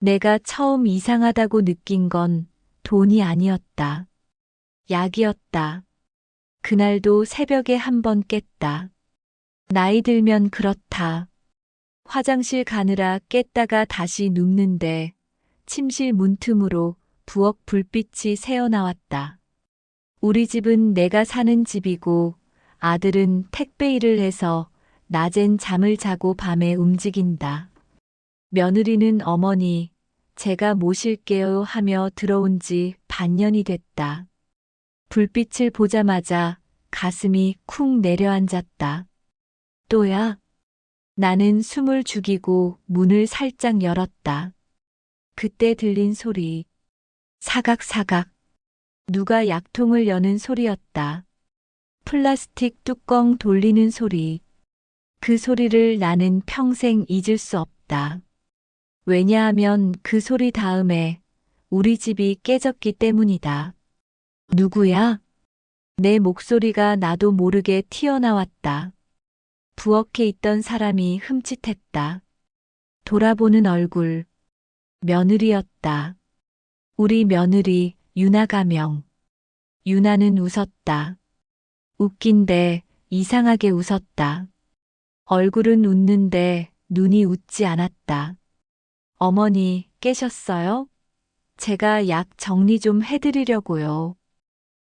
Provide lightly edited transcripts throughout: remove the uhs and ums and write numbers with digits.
내가 처음 이상하다고 느낀 건 돈이 아니었다. 약이었다. 그날도 새벽에 한 번 깼다. 나이 들면 그렇다. 화장실 가느라 깼다가 다시 눕는데 침실 문틈으로 부엌 불빛이 새어나왔다. 우리 집은 내가 사는 집이고 아들은 택배 일을 해서 낮엔 잠을 자고 밤에 움직인다. 며느리는 어머니, 제가 모실게요 하며 들어온 지 반년이 됐다. 불빛을 보자마자 가슴이 쿵 내려앉았다. 또야? 나는 숨을 죽이고 문을 살짝 열었다. 그때 들린 소리. 사각사각. 누가 약통을 여는 소리였다. 플라스틱 뚜껑 돌리는 소리. 그 소리를 나는 평생 잊을 수 없다. 왜냐하면 그 소리 다음에 우리 집이 깨졌기 때문이다. 누구야? 내 목소리가 나도 모르게 튀어나왔다. 부엌에 있던 사람이 흠칫했다. 돌아보는 얼굴. 며느리였다. 우리 며느리 유나 가명. 유나는 웃었다. 웃긴데 이상하게 웃었다. 얼굴은 웃는데 눈이 웃지 않았다. 어머니, 깨셨어요? 제가 약 정리 좀 해드리려고요.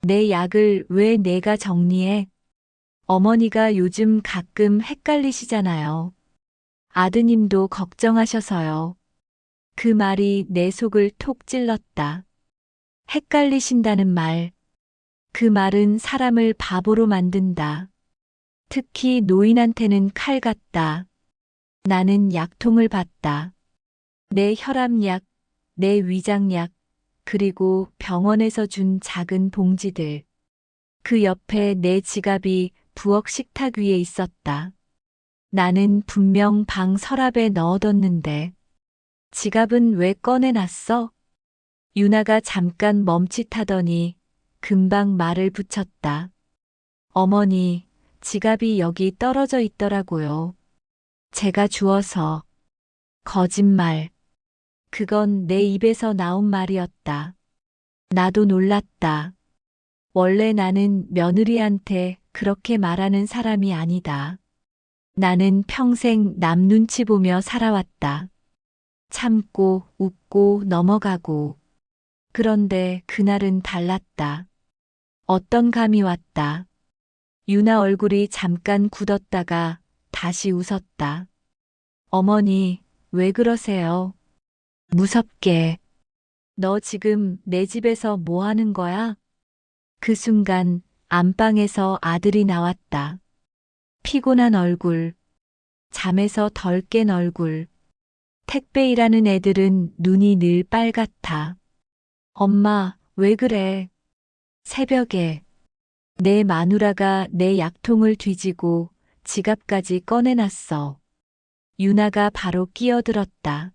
내 약을 왜 내가 정리해? 어머니가 요즘 가끔 헷갈리시잖아요. 아드님도 걱정하셔서요. 그 말이 내 속을 톡 찔렀다. 헷갈리신다는 말. 그 말은 사람을 바보로 만든다. 특히 노인한테는 칼 같다. 나는 약통을 봤다. 내 혈압약, 내 위장약, 그리고 병원에서 준 작은 봉지들. 그 옆에 내 지갑이 부엌 식탁 위에 있었다. 나는 분명 방 서랍에 넣어뒀는데 지갑은 왜 꺼내놨어? 유나가 잠깐 멈칫하더니 금방 말을 붙였다. 어머니, 지갑이 여기 떨어져 있더라고요. 제가 주워서. 거짓말. 그건 내 입에서 나온 말이었다. 나도 놀랐다. 원래 나는 며느리한테 그렇게 말하는 사람이 아니다. 나는 평생 남 눈치 보며 살아왔다. 참고, 웃고, 넘어가고. 그런데 그날은 달랐다. 어떤 감이 왔다. 유나 얼굴이 잠깐 굳었다가 다시 웃었다. 어머니, 왜 그러세요? 무섭게. 너 지금 내 집에서 뭐 하는 거야? 그 순간 안방에서 아들이 나왔다. 피곤한 얼굴, 잠에서 덜 깬 얼굴. 택배 일하는 애들은 눈이 늘 빨갛다. 엄마, 왜 그래? 새벽에 내 마누라가 내 약통을 뒤지고 지갑까지 꺼내놨어. 유나가 바로 끼어들었다.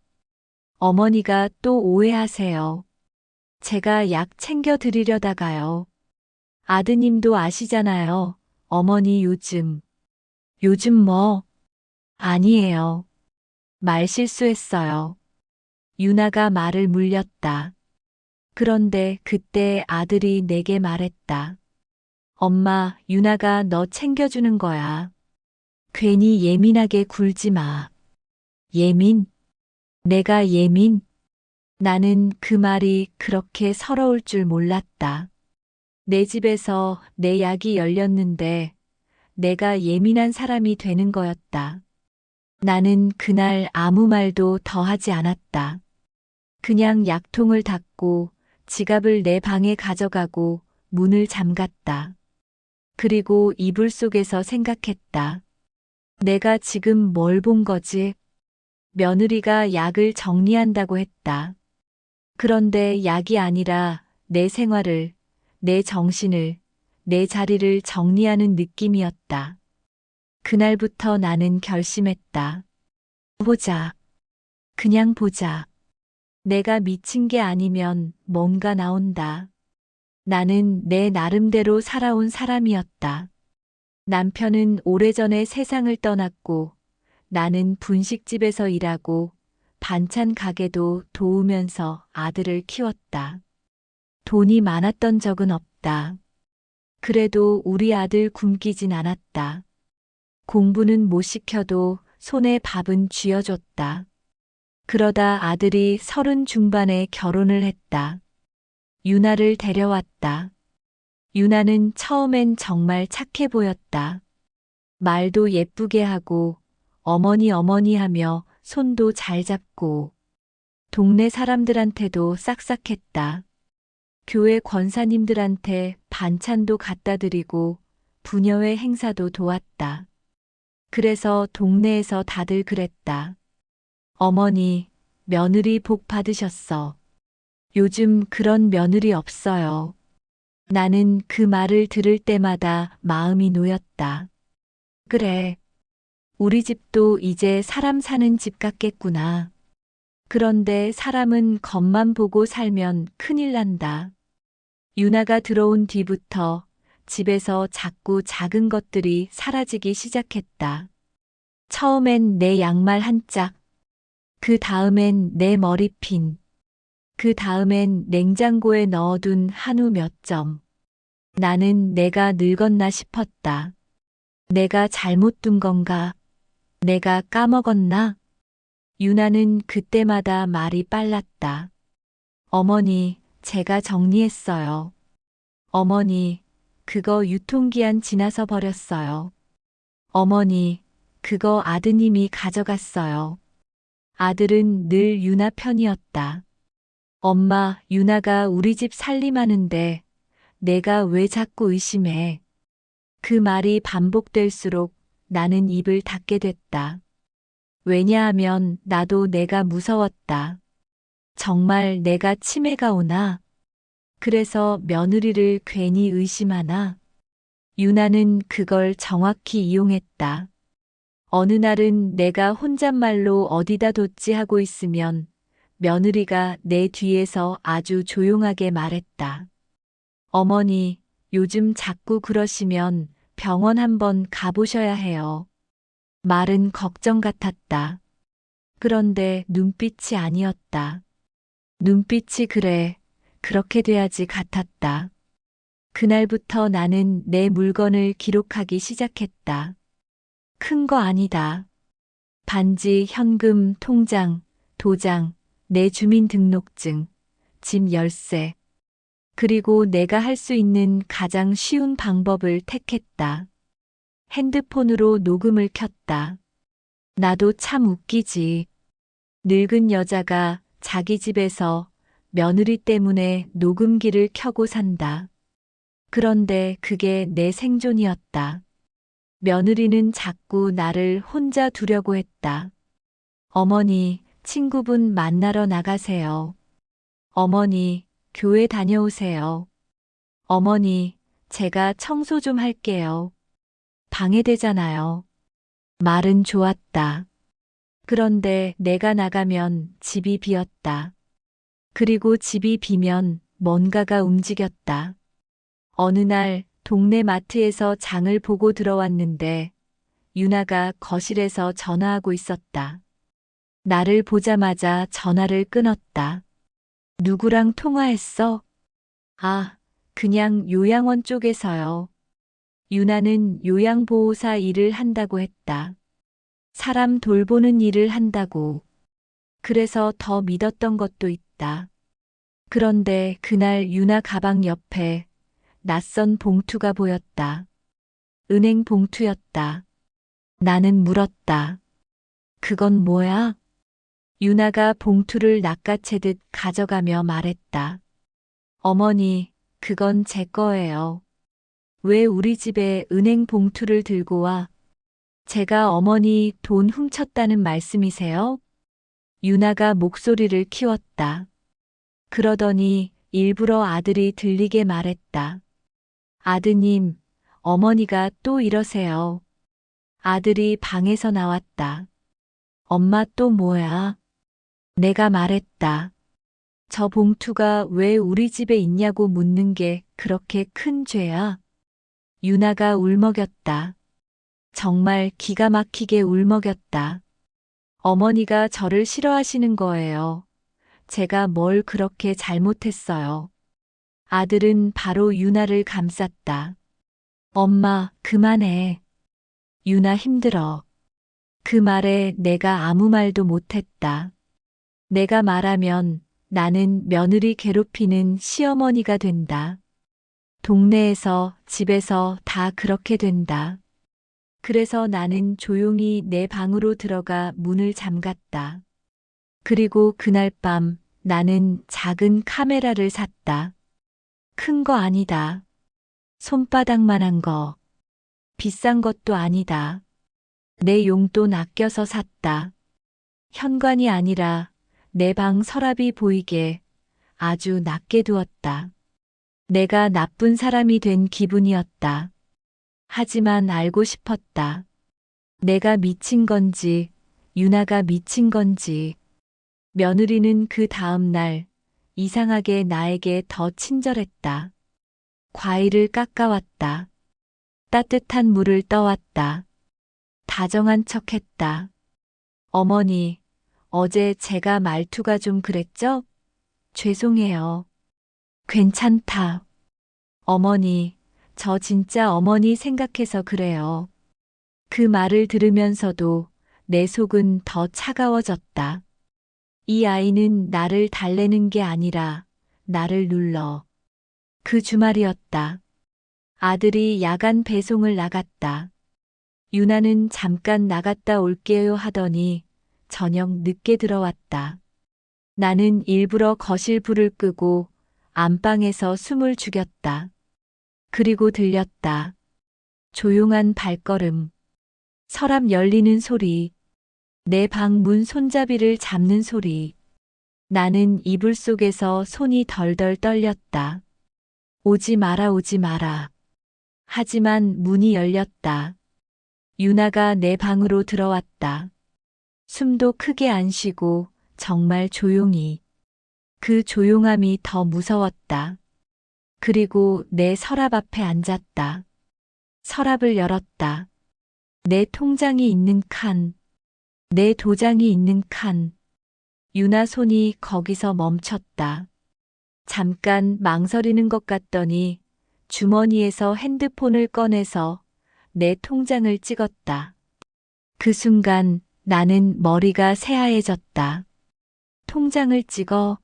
어머니가 또 오해하세요. 제가 약 챙겨 드리려다가요. 아드님도 아시잖아요. 어머니 요즘. 요즘 뭐? 아니에요. 말 실수했어요. 유나가 말을 물렸다. 그런데 그때 아들이 내게 말했다. 엄마, 유나가 너 챙겨주는 거야. 괜히 예민하게 굴지 마. 예민? 내가 예민? 나는 그 말이 그렇게 서러울 줄 몰랐다. 내 집에서 내 약이 열렸는데 내가 예민한 사람이 되는 거였다. 나는 그날 아무 말도 더 하지 않았다. 그냥 약통을 닫고 지갑을 내 방에 가져가고 문을 잠갔다. 그리고 이불 속에서 생각했다. 내가 지금 뭘 본 거지? 며느리가 약을 정리한다고 했다. 그런데 약이 아니라 내 생활을, 내 정신을, 내 자리를 정리하는 느낌이었다. 그날부터 나는 결심했다. 보자. 그냥 보자. 내가 미친 게 아니면 뭔가 나온다. 나는 내 나름대로 살아온 사람이었다. 남편은 오래전에 세상을 떠났고 나는 분식집에서 일하고 반찬 가게도 도우면서 아들을 키웠다. 돈이 많았던 적은 없다. 그래도 우리 아들 굶기진 않았다. 공부는 못 시켜도 손에 밥은 쥐어줬다. 그러다 아들이 30 중반에 결혼을 했다. 유나를 데려왔다. 유나는 처음엔 정말 착해 보였다. 말도 예쁘게 하고 어머니 어머니 하며 손도 잘 잡고 동네 사람들한테도 싹싹했다. 교회 권사님들한테 반찬도 갖다 드리고 부녀회 행사도 도왔다. 그래서 동네에서 다들 그랬다. 어머니, 며느리 복 받으셨어. 요즘 그런 며느리 없어요. 나는 그 말을 들을 때마다 마음이 놓였다. 그래. 우리 집도 이제 사람 사는 집 같겠구나. 그런데 사람은 겉만 보고 살면 큰일 난다. 유나가 들어온 뒤부터 집에서 자꾸 작은 것들이 사라지기 시작했다. 처음엔 내 양말 한 짝, 그 다음엔 내 머리핀, 그 다음엔 냉장고에 넣어둔 한우 몇 점. 나는 내가 늙었나 싶었다. 내가 잘못 둔 건가? 내가 까먹었나? 유나는 그때마다 말이 빨랐다. 어머니, 제가 정리했어요. 어머니, 그거 유통기한 지나서 버렸어요. 어머니, 그거 아드님이 가져갔어요. 아들은 늘 유나 편이었다. 엄마, 유나가 우리 집 살림하는데 내가 왜 자꾸 의심해? 그 말이 반복될수록 나는 입을 닫게 됐다. 왜냐하면 나도 내가 무서웠다. 정말 내가 치매가 오나? 그래서 며느리를 괜히 의심하나? 유나는 그걸 정확히 이용했다. 어느 날은 내가 혼잣말로 어디다 뒀지 하고 있으면 며느리가 내 뒤에서 아주 조용하게 말했다. 어머니, 요즘 자꾸 그러시면 병원 한번 가보셔야 해요. 말은 걱정 같았다. 그런데 눈빛이 아니었다. 눈빛이 그래, 그렇게 돼야지 같았다. 그날부터 나는 내 물건을 기록하기 시작했다. 큰 거 아니다. 반지, 현금, 통장, 도장, 내 주민등록증, 집 열쇠. 그리고 내가 할 수 있는 가장 쉬운 방법을 택했다. 핸드폰으로 녹음을 켰다. 나도 참 웃기지. 늙은 여자가 자기 집에서 며느리 때문에 녹음기를 켜고 산다. 그런데 그게 내 생존이었다. 며느리는 자꾸 나를 혼자 두려고 했다. 어머니, 친구분 만나러 나가세요. 어머니, 교회 다녀오세요. 어머니, 제가 청소 좀 할게요. 방해되잖아요. 말은 좋았다. 그런데 내가 나가면 집이 비었다. 그리고 집이 비면 뭔가가 움직였다. 어느 날 동네 마트에서 장을 보고 들어왔는데 유나가 거실에서 전화하고 있었다. 나를 보자마자 전화를 끊었다. 누구랑 통화했어? 아, 그냥 요양원 쪽에서요. 유나는 요양보호사 일을 한다고 했다. 사람 돌보는 일을 한다고. 그래서 더 믿었던 것도 있다. 그런데 그날 유나 가방 옆에 낯선 봉투가 보였다. 은행 봉투였다. 나는 물었다. 그건 뭐야? 유나가 봉투를 낚아채듯 가져가며 말했다. 어머니, 그건 제 거예요. 왜 우리 집에 은행 봉투를 들고 와? 제가 어머니 돈 훔쳤다는 말씀이세요? 유나가 목소리를 키웠다. 그러더니 일부러 아들이 들리게 말했다. 아드님, 어머니가 또 이러세요. 아들이 방에서 나왔다. 엄마 또 뭐야? 내가 말했다. 저 봉투가 왜 우리 집에 있냐고 묻는 게 그렇게 큰 죄야? 유나가 울먹였다. 정말 기가 막히게 울먹였다. 어머니가 저를 싫어하시는 거예요. 제가 뭘 그렇게 잘못했어요. 아들은 바로 유나를 감쌌다. 엄마, 그만해. 유나 힘들어. 그 말에 내가 아무 말도 못했다. 내가 말하면 나는 며느리 괴롭히는 시어머니가 된다. 동네에서, 집에서 다 그렇게 된다. 그래서 나는 조용히 내 방으로 들어가 문을 잠갔다. 그리고 그날 밤 나는 작은 카메라를 샀다. 큰 거 아니다. 손바닥만한 거. 비싼 것도 아니다. 내 용돈 아껴서 샀다. 현관이 아니라 내 방 서랍이 보이게 아주 낮게 두었다. 내가 나쁜 사람이 된 기분이었다. 하지만 알고 싶었다. 내가 미친 건지, 유나가 미친 건지. 며느리는 그 다음 날 이상하게 나에게 더 친절했다. 과일을 깎아왔다. 따뜻한 물을 떠왔다. 다정한 척했다. 어머니, 어제 제가 말투가 좀 그랬죠? 죄송해요. 괜찮다. 어머니, 저 진짜 어머니 생각해서 그래요. 그 말을 들으면서도 내 속은 더 차가워졌다. 이 아이는 나를 달래는 게 아니라 나를 눌러. 그 주말이었다. 아들이 야간 배송을 나갔다. 유나는 잠깐 나갔다 올게요 하더니 저녁 늦게 들어왔다. 나는 일부러 거실 불을 끄고 안방에서 숨을 죽였다. 그리고 들렸다. 조용한 발걸음. 서랍 열리는 소리. 내 방 문 손잡이를 잡는 소리. 나는 이불 속에서 손이 덜덜 떨렸다. 오지 마라, 오지 마라. 하지만 문이 열렸다. 유나가 내 방으로 들어왔다. 숨도 크게 안 쉬고 정말 조용히. 그 조용함이 더 무서웠다. 그리고 내 서랍 앞에 앉았다. 서랍을 열었다. 내 통장이 있는 칸. 내 도장이 있는 칸. 유나 손이 거기서 멈췄다. 잠깐 망설이는 것 같더니 주머니에서 핸드폰을 꺼내서 내 통장을 찍었다. 그 순간 나는 머리가 새하얘졌다. 통장을 찍어.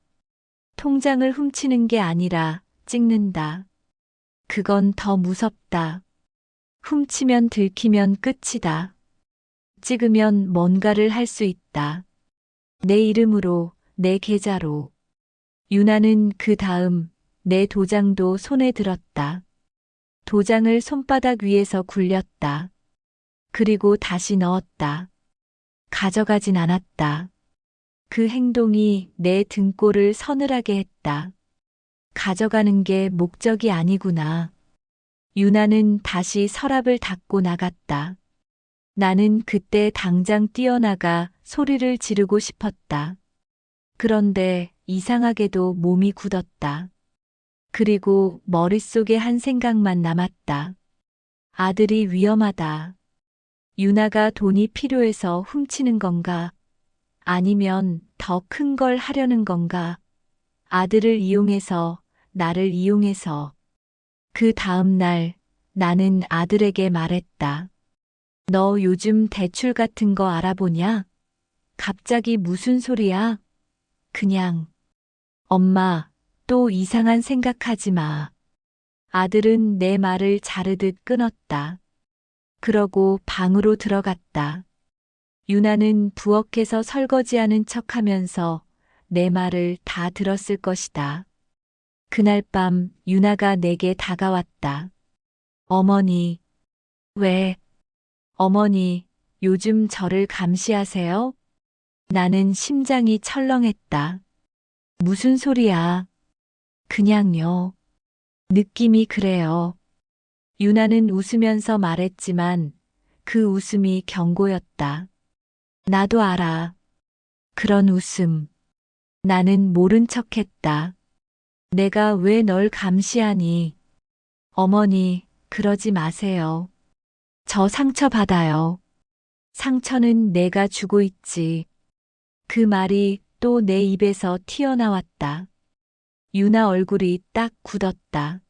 통장을 훔치는 게 아니라 찍는다. 그건 더 무섭다. 훔치면 들키면 끝이다. 찍으면 뭔가를 할 수 있다. 내 이름으로, 내 계좌로. 유나는 그 다음 내 도장도 손에 들었다. 도장을 손바닥 위에서 굴렸다. 그리고 다시 넣었다. 가져가진 않았다. 그 행동이 내 등골을 서늘하게 했다. 가져가는 게 목적이 아니구나. 유나는 다시 서랍을 닫고 나갔다. 나는 그때 당장 뛰어나가 소리를 지르고 싶었다. 그런데 이상하게도 몸이 굳었다. 그리고 머릿속에 한 생각만 남았다. 아들이 위험하다. 유나가 돈이 필요해서 훔치는 건가? 아니면 더 큰 걸 하려는 건가? 아들을 이용해서, 나를 이용해서. 그 다음 날 나는 아들에게 말했다. 너 요즘 대출 같은 거 알아보냐? 갑자기 무슨 소리야? 그냥. 엄마, 또 이상한 생각하지 마. 아들은 내 말을 자르듯 끊었다. 그러고 방으로 들어갔다. 유나는 부엌에서 설거지하는 척하면서 내 말을 다 들었을 것이다. 그날 밤 유나가 내게 다가왔다. 어머니, 왜? 어머니, 요즘 저를 감시하세요? 나는 심장이 철렁했다. 무슨 소리야? 그냥요. 느낌이 그래요. 유나는 웃으면서 말했지만 그 웃음이 경고였다. 나도 알아. 그런 웃음. 나는 모른 척했다. 내가 왜 널 감시하니? 어머니, 그러지 마세요. 저 상처받아요. 상처는 내가 주고 있지. 그 말이 또 내 입에서 튀어나왔다. 유나 얼굴이 딱 굳었다.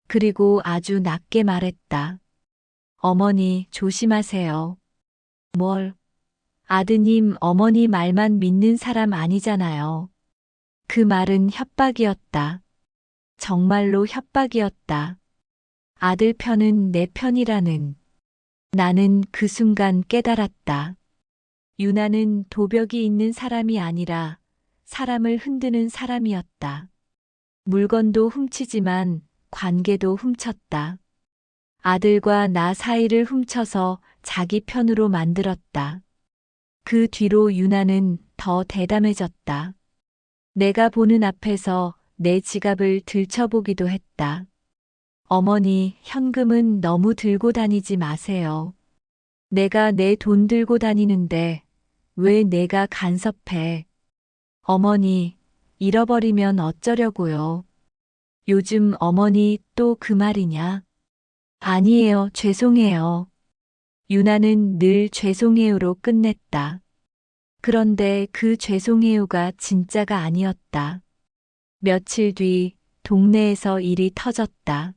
그리고 아주 낮게 말했다. 어머니, 조심하세요. 뭘? 아드님, 어머니 말만 믿는 사람 아니잖아요. 그 말은 협박이었다. 정말로 협박이었다. 아들 편은 내 편이라는. 나는 그 순간 깨달았다. 유나는 도벽이 있는 사람이 아니라 사람을 흔드는 사람이었다. 물건도 훔치지만 관계도 훔쳤다. 아들과 나 사이를 훔쳐서 자기 편으로 만들었다. 그 뒤로 유나는 더 대담해졌다. 내가 보는 앞에서 내 지갑을 들춰보기도 했다. 어머니, 현금은 너무 들고 다니지 마세요. 내가 내 돈 들고 다니는데 왜 내가 간섭해? 어머니, 잃어버리면 어쩌려고요? 요즘 어머니 또 그 말이냐? 아니에요, 죄송해요. 유나는 늘 죄송해요로 끝냈다. 그런데 그 죄송해요가 진짜가 아니었다. 며칠 뒤 동네에서 일이 터졌다.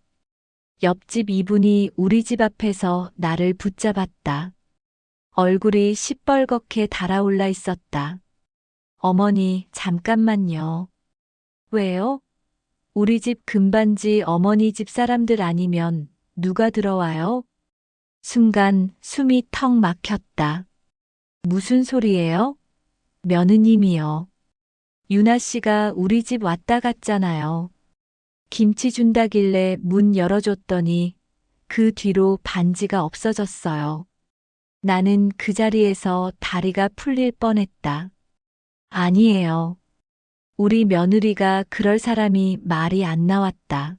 옆집 이분이 우리 집 앞에서 나를 붙잡았다. 얼굴이 시뻘겋게 달아올라 있었다. 어머니, 잠깐만요. 왜요? 우리 집 금반지 어머니 집 사람들 아니면 누가 들어와요? 순간 숨이 턱 막혔다. 무슨 소리예요? 며느님이요. 유나 씨가 우리 집 왔다 갔잖아요. 김치 준다길래 문 열어줬더니 그 뒤로 반지가 없어졌어요. 나는 그 자리에서 다리가 풀릴 뻔했다. 아니에요. 우리 며느리가 그럴 사람이 말이 안 나왔다.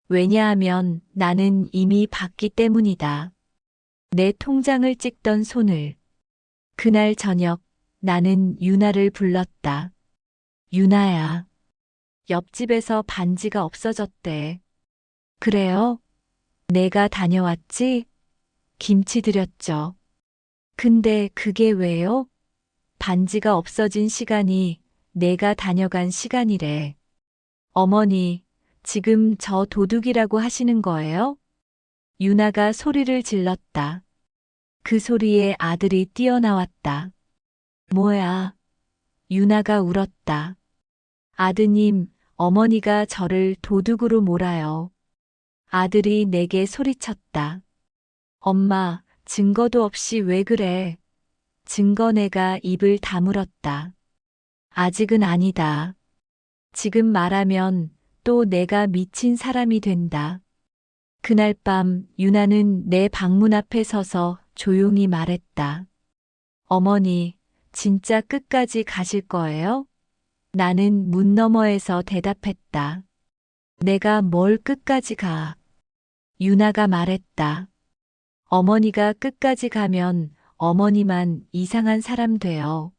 왜냐하면 나는 이미 봤기 때문이다. 내 통장을 찍던 손을. 그날 저녁 나는 유나를 불렀다. 유나야. 옆집에서 반지가 없어졌대. 그래요? 내가 다녀왔지? 김치 드렸죠. 근데 그게 왜요? 반지가 없어진 시간이 내가 다녀간 시간이래. 어머니, 지금 저 도둑이라고 하시는 거예요? 유나가 소리를 질렀다. 그 소리에 아들이 뛰어나왔다. 뭐야? 유나가 울었다. 아드님, 어머니가 저를 도둑으로 몰아요. 아들이 내게 소리쳤다. 엄마, 증거도 없이 왜 그래? 증거 내가 입을 다물었다. 아직은 아니다. 지금 말하면 또 내가 미친 사람이 된다. 그날 밤 유나는 내 방문 앞에 서서 조용히 말했다. 어머니, 진짜 끝까지 가실 거예요? 나는 문 너머에서 대답했다. 내가 뭘 끝까지 가? 유나가 말했다. 어머니가 끝까지 가면 어머니만 이상한 사람 돼요.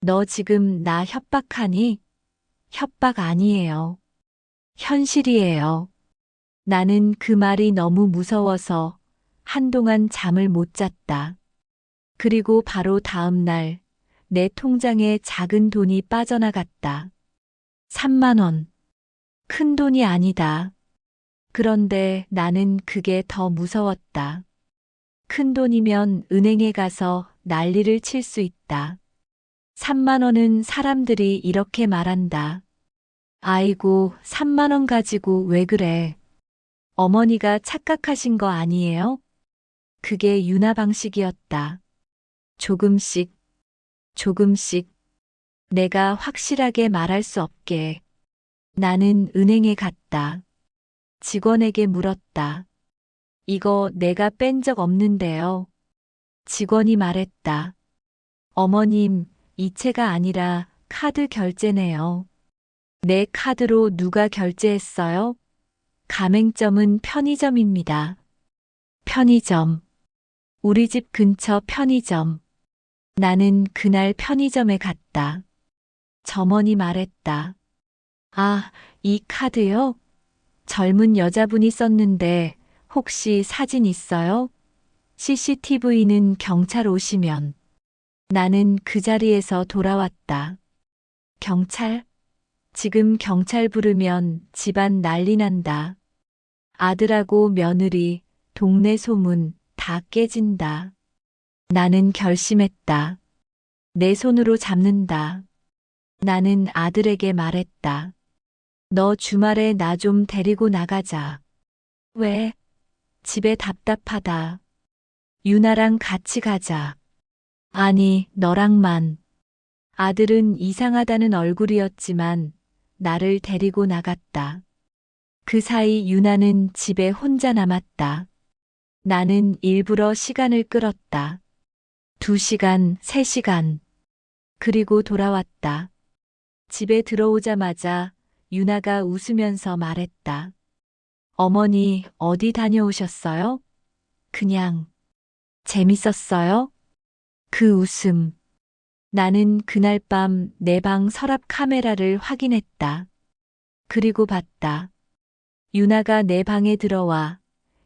너 지금 나 협박하니? 협박 아니에요. 현실이에요. 나는 그 말이 너무 무서워서 한동안 잠을 못 잤다. 그리고 바로 다음 날 내 통장에 작은 돈이 빠져나갔다. 3만 원. 큰 돈이 아니다. 그런데 나는 그게 더 무서웠다. 큰 돈이면 은행에 가서 난리를 칠 수 있다. 3만 원은 사람들이 이렇게 말한다. 아이고, 3만 원 가지고 왜 그래? 어머니가 착각하신 거 아니에요? 그게 유나 방식이었다. 조금씩, 조금씩. 내가 확실하게 말할 수 없게. 나는 은행에 갔다. 직원에게 물었다. 이거 내가 뺀 적 없는데요. 직원이 말했다. 어머님, 이체가 아니라 카드 결제네요. 내 카드로 누가 결제했어요? 가맹점은 편의점입니다. 편의점. 우리 집 근처 편의점. 나는 그날 편의점에 갔다. 점원이 말했다. 아, 이 카드요? 젊은 여자분이 썼는데 혹시 사진 있어요? CCTV는 경찰 오시면. 나는 그 자리에서 돌아왔다. 경찰? 지금 경찰 부르면 집안 난리 난다. 아들하고 며느리, 동네 소문 다 깨진다. 나는 결심했다. 내 손으로 잡는다. 나는 아들에게 말했다. 너 주말에 나 좀 데리고 나가자. 왜? 집에 답답하다. 유나랑 같이 가자. 아니, 너랑만. 아들은 이상하다는 얼굴이었지만 나를 데리고 나갔다. 그 사이 유나는 집에 혼자 남았다. 나는 일부러 시간을 끌었다. 2시간, 3시간. 그리고 돌아왔다. 집에 들어오자마자 유나가 웃으면서 말했다. 어머니, 어디 다녀오셨어요? 그냥. 재밌었어요? 그 웃음. 나는 그날 밤 내 방 서랍 카메라를 확인했다. 그리고 봤다. 유나가 내 방에 들어와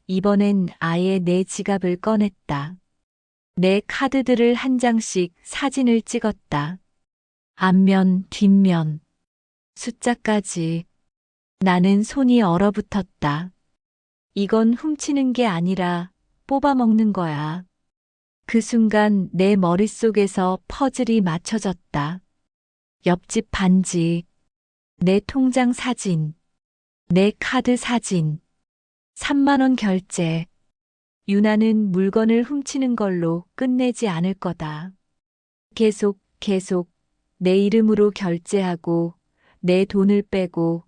이번엔 아예 내 지갑을 꺼냈다. 내 카드들을 한 장씩 사진을 찍었다. 앞면, 뒷면, 숫자까지. 나는 손이 얼어붙었다. 이건 훔치는 게 아니라 뽑아먹는 거야. 그 순간 내 머릿속에서 퍼즐이 맞춰졌다. 옆집 반지, 내 통장 사진, 내 카드 사진, 3만 원 결제. 유나는 물건을 훔치는 걸로 끝내지 않을 거다. 계속 내 이름으로 결제하고 내 돈을 빼고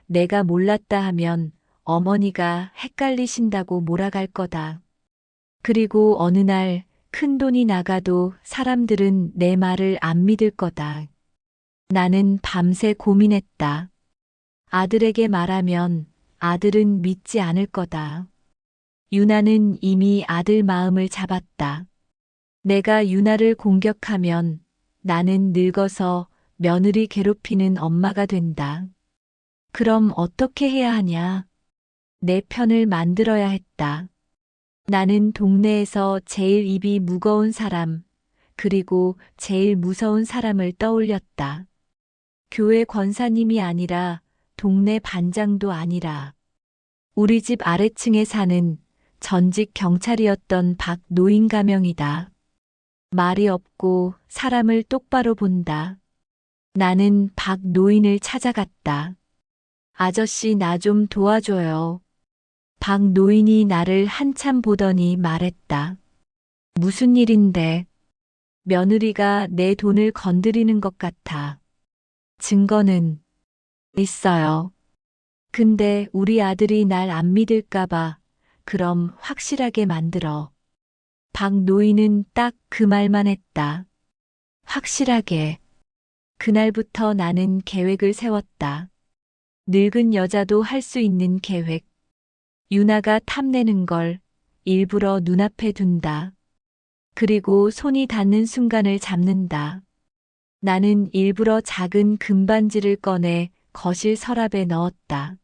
내가 몰랐다 하면 어머니가 헷갈리신다고 몰아갈 거다. 그리고 어느 날 큰 돈이 나가도 사람들은 내 말을 안 믿을 거다. 나는 밤새 고민했다. 아들에게 말하면 아들은 믿지 않을 거다. 유나는 이미 아들 마음을 잡았다. 내가 유나를 공격하면 나는 늙어서 며느리 괴롭히는 엄마가 된다. 그럼 어떻게 해야 하냐? 내 편을 만들어야 했다. 나는 동네에서 제일 입이 무거운 사람, 그리고 제일 무서운 사람을 떠올렸다. 교회 권사님이 아니라 동네 반장도 아니라 우리 집 아래층에 사는 전직 경찰이었던 박노인 가명이다. 말이 없고 사람을 똑바로 본다. 나는 박노인을 찾아갔다. 아저씨 나 좀 도와줘요. 박노인이 나를 한참 보더니 말했다. 무슨 일인데? 며느리가 내 돈을 건드리는 것 같아. 증거는 있어요. 근데 우리 아들이 날 안 믿을까봐 그럼 확실하게 만들어. 박노인은 딱 그 말만 했다. 확실하게. 그날부터 나는 계획을 세웠다. 늙은 여자도 할 수 있는 계획. 유나가 탐내는 걸 일부러 눈앞에 둔다. 그리고 손이 닿는 순간을 잡는다. 나는 일부러 작은 금반지를 꺼내 거실 서랍에 넣었다.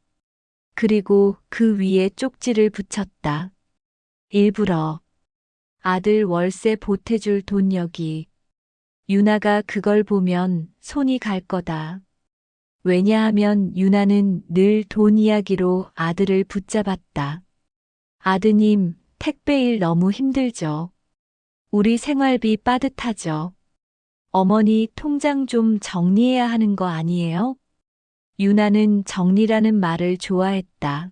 그리고 그 위에 쪽지를 붙였다. 일부러. 아들 월세 보태줄 돈 여기. 유나가 그걸 보면 손이 갈 거다. 왜냐하면 유나는 늘 돈 이야기로 아들을 붙잡았다. 아드님, 택배일 너무 힘들죠. 우리 생활비 빠듯하죠. 어머니 통장 좀 정리해야 하는 거 아니에요? 유나는 정리라는 말을 좋아했다.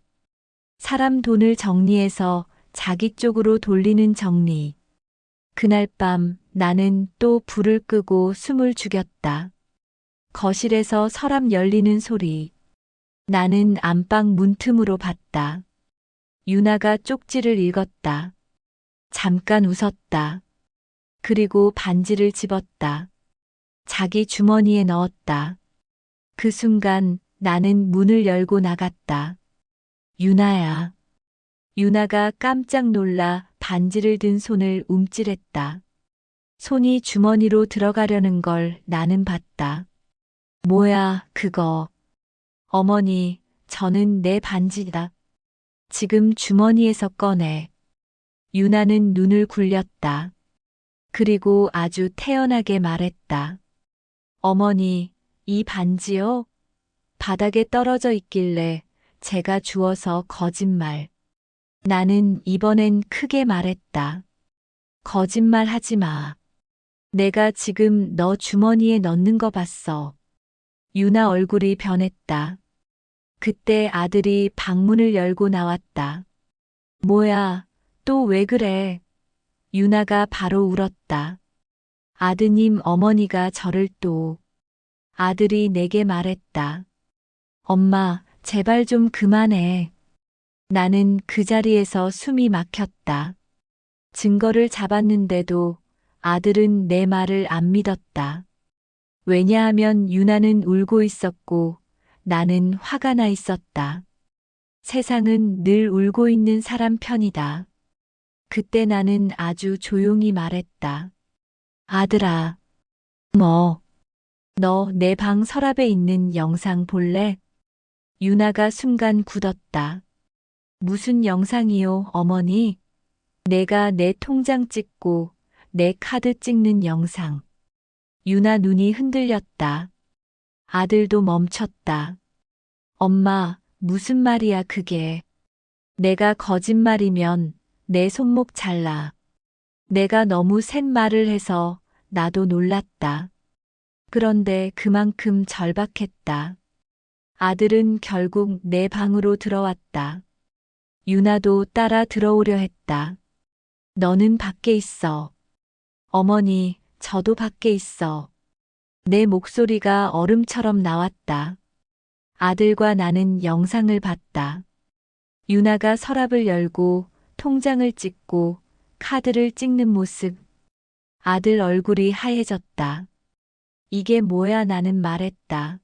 사람 돈을 정리해서 자기 쪽으로 돌리는 정리. 그날 밤 나는 또 불을 끄고 숨을 죽였다. 거실에서 서랍 열리는 소리. 나는 안방 문틈으로 봤다. 유나가 쪽지를 읽었다. 잠깐 웃었다. 그리고 반지를 집었다. 자기 주머니에 넣었다. 그 순간 나는 문을 열고 나갔다. 유나야. 유나가 깜짝 놀라 반지를 든 손을 움찔했다. 손이 주머니로 들어가려는 걸 나는 봤다. 뭐야, 그거. 어머니, 저는 내 반지다. 지금 주머니에서 꺼내. 유나는 눈을 굴렸다. 그리고 아주 태연하게 말했다. 어머니, 이 반지요? 바닥에 떨어져 있길래 제가 주워서 거짓말. 나는 이번엔 크게 말했다. 거짓말 하지 마. 내가 지금 너 주머니에 넣는 거 봤어. 유나 얼굴이 변했다. 그때 아들이 방문을 열고 나왔다. 뭐야, 또 왜 그래? 유나가 바로 울었다. 아드님 어머니가 저를 또. 아들이 내게 말했다. 엄마, 제발 좀 그만해. 나는 그 자리에서 숨이 막혔다. 증거를 잡았는데도 아들은 내 말을 안 믿었다. 왜냐하면 유나는 울고 있었고 나는 화가 나 있었다. 세상은 늘 울고 있는 사람 편이다. 그때 나는 아주 조용히 말했다. 아들아, 뭐, 너 내 방 서랍에 있는 영상 볼래? 유나가 순간 굳었다. 무슨 영상이요, 어머니? 내가 내 통장 찍고 내 카드 찍는 영상. 유나 눈이 흔들렸다. 아들도 멈췄다. 엄마, 무슨 말이야 그게. 내가 거짓말이면 내 손목 잘라. 내가 너무 센 말을 해서 나도 놀랐다. 그런데 그만큼 절박했다. 아들은 결국 내 방으로 들어왔다. 유나도 따라 들어오려 했다. 너는 밖에 있어. 어머니, 저도 밖에 있어. 내 목소리가 얼음처럼 나왔다. 아들과 나는 영상을 봤다. 유나가 서랍을 열고 통장을 찍고 카드를 찍는 모습. 아들 얼굴이 하얘졌다. 이게 뭐야 나는 말했다.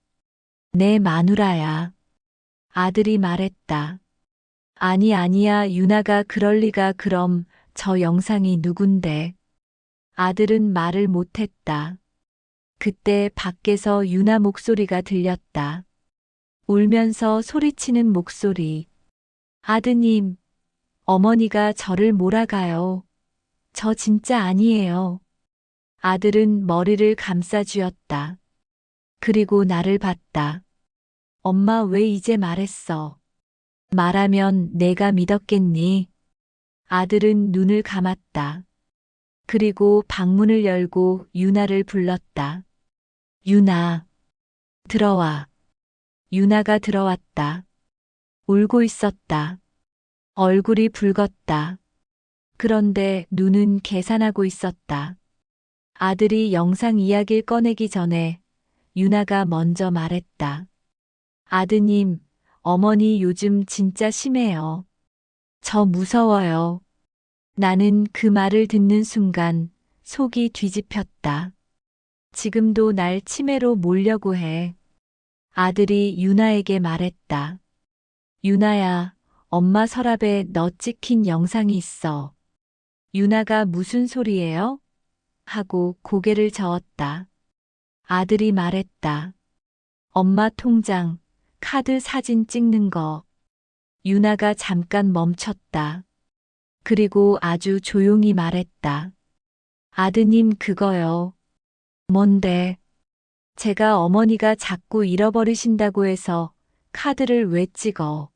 내 마누라야. 아들이 말했다. 아니야 유나가 그럴 리가 그럼 저 영상이 누군데. 아들은 말을 못했다. 그때 밖에서 유나 목소리가 들렸다. 울면서 소리치는 목소리. 아드님, 어머니가 저를 몰아가요. 저 진짜 아니에요. 아들은 머리를 감싸쥐었다. 그리고 나를 봤다. 엄마 왜 이제 말했어? 말하면 내가 믿었겠니? 아들은 눈을 감았다. 그리고 방문을 열고 유나를 불렀다. 유나, 들어와. 유나가 들어왔다. 울고 있었다. 얼굴이 붉었다. 그런데 눈은 계산하고 있었다. 아들이 영상 이야기를 꺼내기 전에 유나가 먼저 말했다. 아드님, 어머니 요즘 진짜 심해요. 저 무서워요. 나는 그 말을 듣는 순간 속이 뒤집혔다. 지금도 날 치매로 몰려고 해. 아들이 유나에게 말했다. 유나야, 엄마 서랍에 너 찍힌 영상이 있어. 유나가 무슨 소리예요? 하고 고개를 저었다. 아들이 말했다. 엄마 통장, 카드 사진 찍는 거. 유나가 잠깐 멈췄다. 그리고 아주 조용히 말했다. 아드님 그거요. 뭔데? 제가 어머니가 자꾸 잃어버리신다고 해서 카드를 왜 찍어?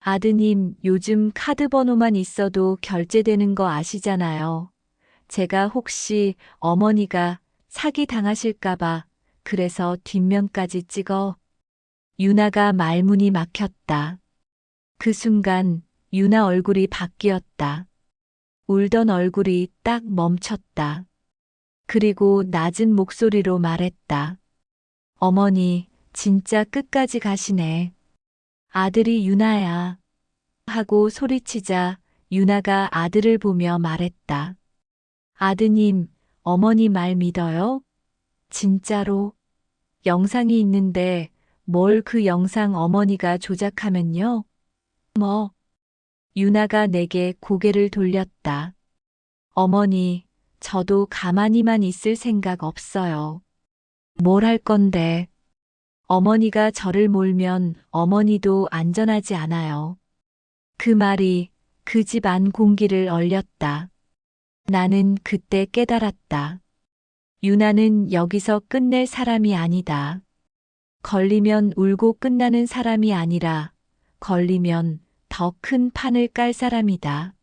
아드님, 요즘 카드 번호만 있어도 결제되는 거 아시잖아요. 제가 혹시 어머니가 사기 당하실까봐 그래서 뒷면까지 찍어. 유나가 말문이 막혔다. 그 순간 유나 얼굴이 바뀌었다. 울던 얼굴이 딱 멈췄다. 그리고 낮은 목소리로 말했다. 어머니, 진짜 끝까지 가시네. 아들이 유나야. 하고 소리치자 유나가 아들을 보며 말했다. 아드님, 어머니 말 믿어요? 진짜로? 영상이 있는데 뭘 그 영상 어머니가 조작하면요? 뭐? 유나가 내게 고개를 돌렸다. 어머니, 저도 가만히만 있을 생각 없어요. 뭘 할 건데? 어머니가 저를 몰면 어머니도 안전하지 않아요. 그 말이 그 집 안 공기를 얼렸다. 나는 그때 깨달았다. 유나는 여기서 끝낼 사람이 아니다. 걸리면 울고 끝나는 사람이 아니라 걸리면 더 큰 판을 깔 사람이다.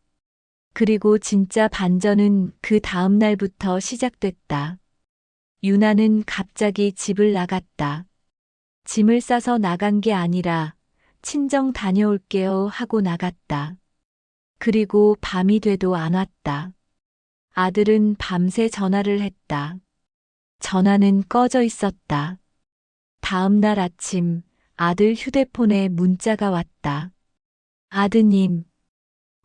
그리고 진짜 반전은 그 다음 날부터 시작됐다. 유나는 갑자기 집을 나갔다. 짐을 싸서 나간 게 아니라 친정 다녀올게요 하고 나갔다. 그리고 밤이 돼도 안 왔다. 아들은 밤새 전화를 했다. 전화는 꺼져 있었다. 다음 날 아침 아들 휴대폰에 문자가 왔다. 아드님,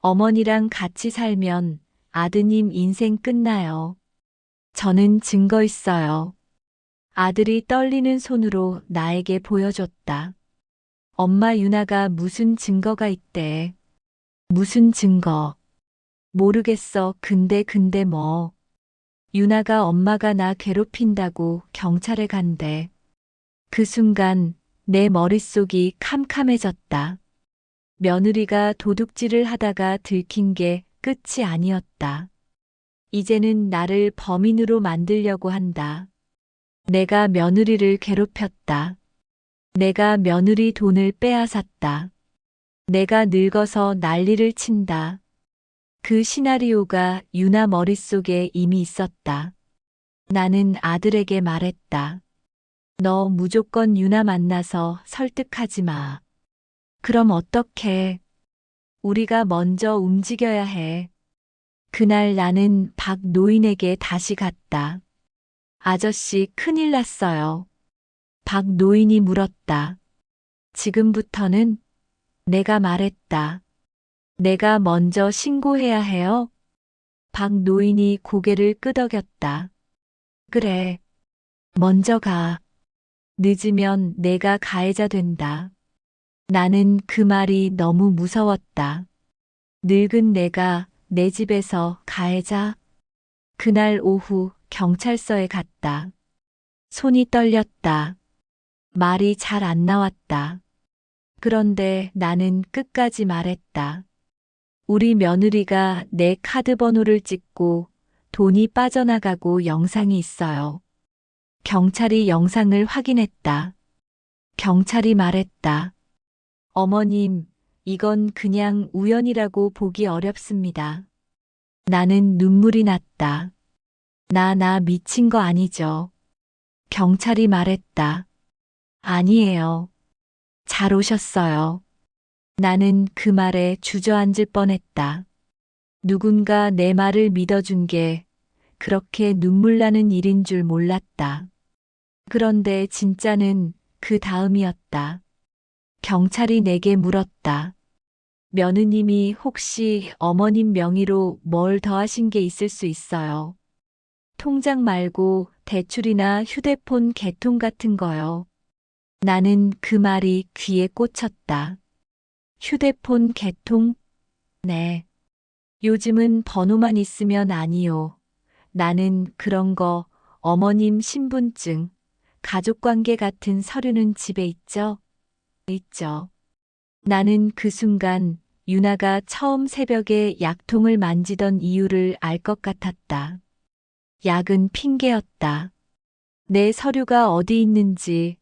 어머니랑 같이 살면 아드님 인생 끝나요. 저는 증거 있어요. 아들이 떨리는 손으로 나에게 보여줬다. 엄마 유나가 무슨 증거가 있대. 무슨 증거? 모르겠어. 근데 뭐. 유나가 엄마가 나 괴롭힌다고 경찰에 간대. 그 순간 내 머릿속이 캄캄해졌다. 며느리가 도둑질을 하다가 들킨 게 끝이 아니었다. 이제는 나를 범인으로 만들려고 한다. 내가 며느리를 괴롭혔다. 내가 며느리 돈을 빼앗았다. 내가 늙어서 난리를 친다. 그 시나리오가 유나 머릿속에 이미 있었다. 나는 아들에게 말했다. 너 무조건 유나 만나서 설득하지 마. 그럼 어떡해? 우리가 먼저 움직여야 해. 그날 나는 박 노인에게 다시 갔다. 아저씨 큰일 났어요. 박 노인이 물었다. 지금부터는? 내가 말했다. 내가 먼저 신고해야 해요? 박 노인이 고개를 끄덕였다. 그래. 먼저 가. 늦으면 내가 가해자 된다. 나는 그 말이 너무 무서웠다. 늙은 내가 내 집에서 가해자? 그날 오후 경찰서에 갔다. 손이 떨렸다. 말이 잘 안 나왔다. 그런데 나는 끝까지 말했다. 우리 며느리가 내 카드 번호를 찍고 돈이 빠져나가고 영상이 있어요. 경찰이 영상을 확인했다. 경찰이 말했다. 어머님, 이건 그냥 우연이라고 보기 어렵습니다. 나는 눈물이 났다. 나 미친 거 아니죠? 경찰이 말했다. 아니에요. 잘 오셨어요. 나는 그 말에 주저앉을 뻔했다. 누군가 내 말을 믿어준 게 그렇게 눈물 나는 일인 줄 몰랐다. 그런데 진짜는 그 다음이었다. 경찰이 내게 물었다. 며느님이 혹시 어머님 명의로 뭘 더 하신 게 있을 수 있어요? 통장 말고 대출이나 휴대폰 개통 같은 거요. 나는 그 말이 귀에 꽂혔다. 휴대폰 개통? 네. 요즘은 번호만 있으면 아니요. 나는 그런 거 어머님 신분증, 가족관계 같은 서류는 집에 있죠? 있죠. 나는 그 순간 유나가 처음 새벽에 약통을 만지던 이유를 알 것 같았다. 약은 핑계였다. 내 서류가 어디 있는지,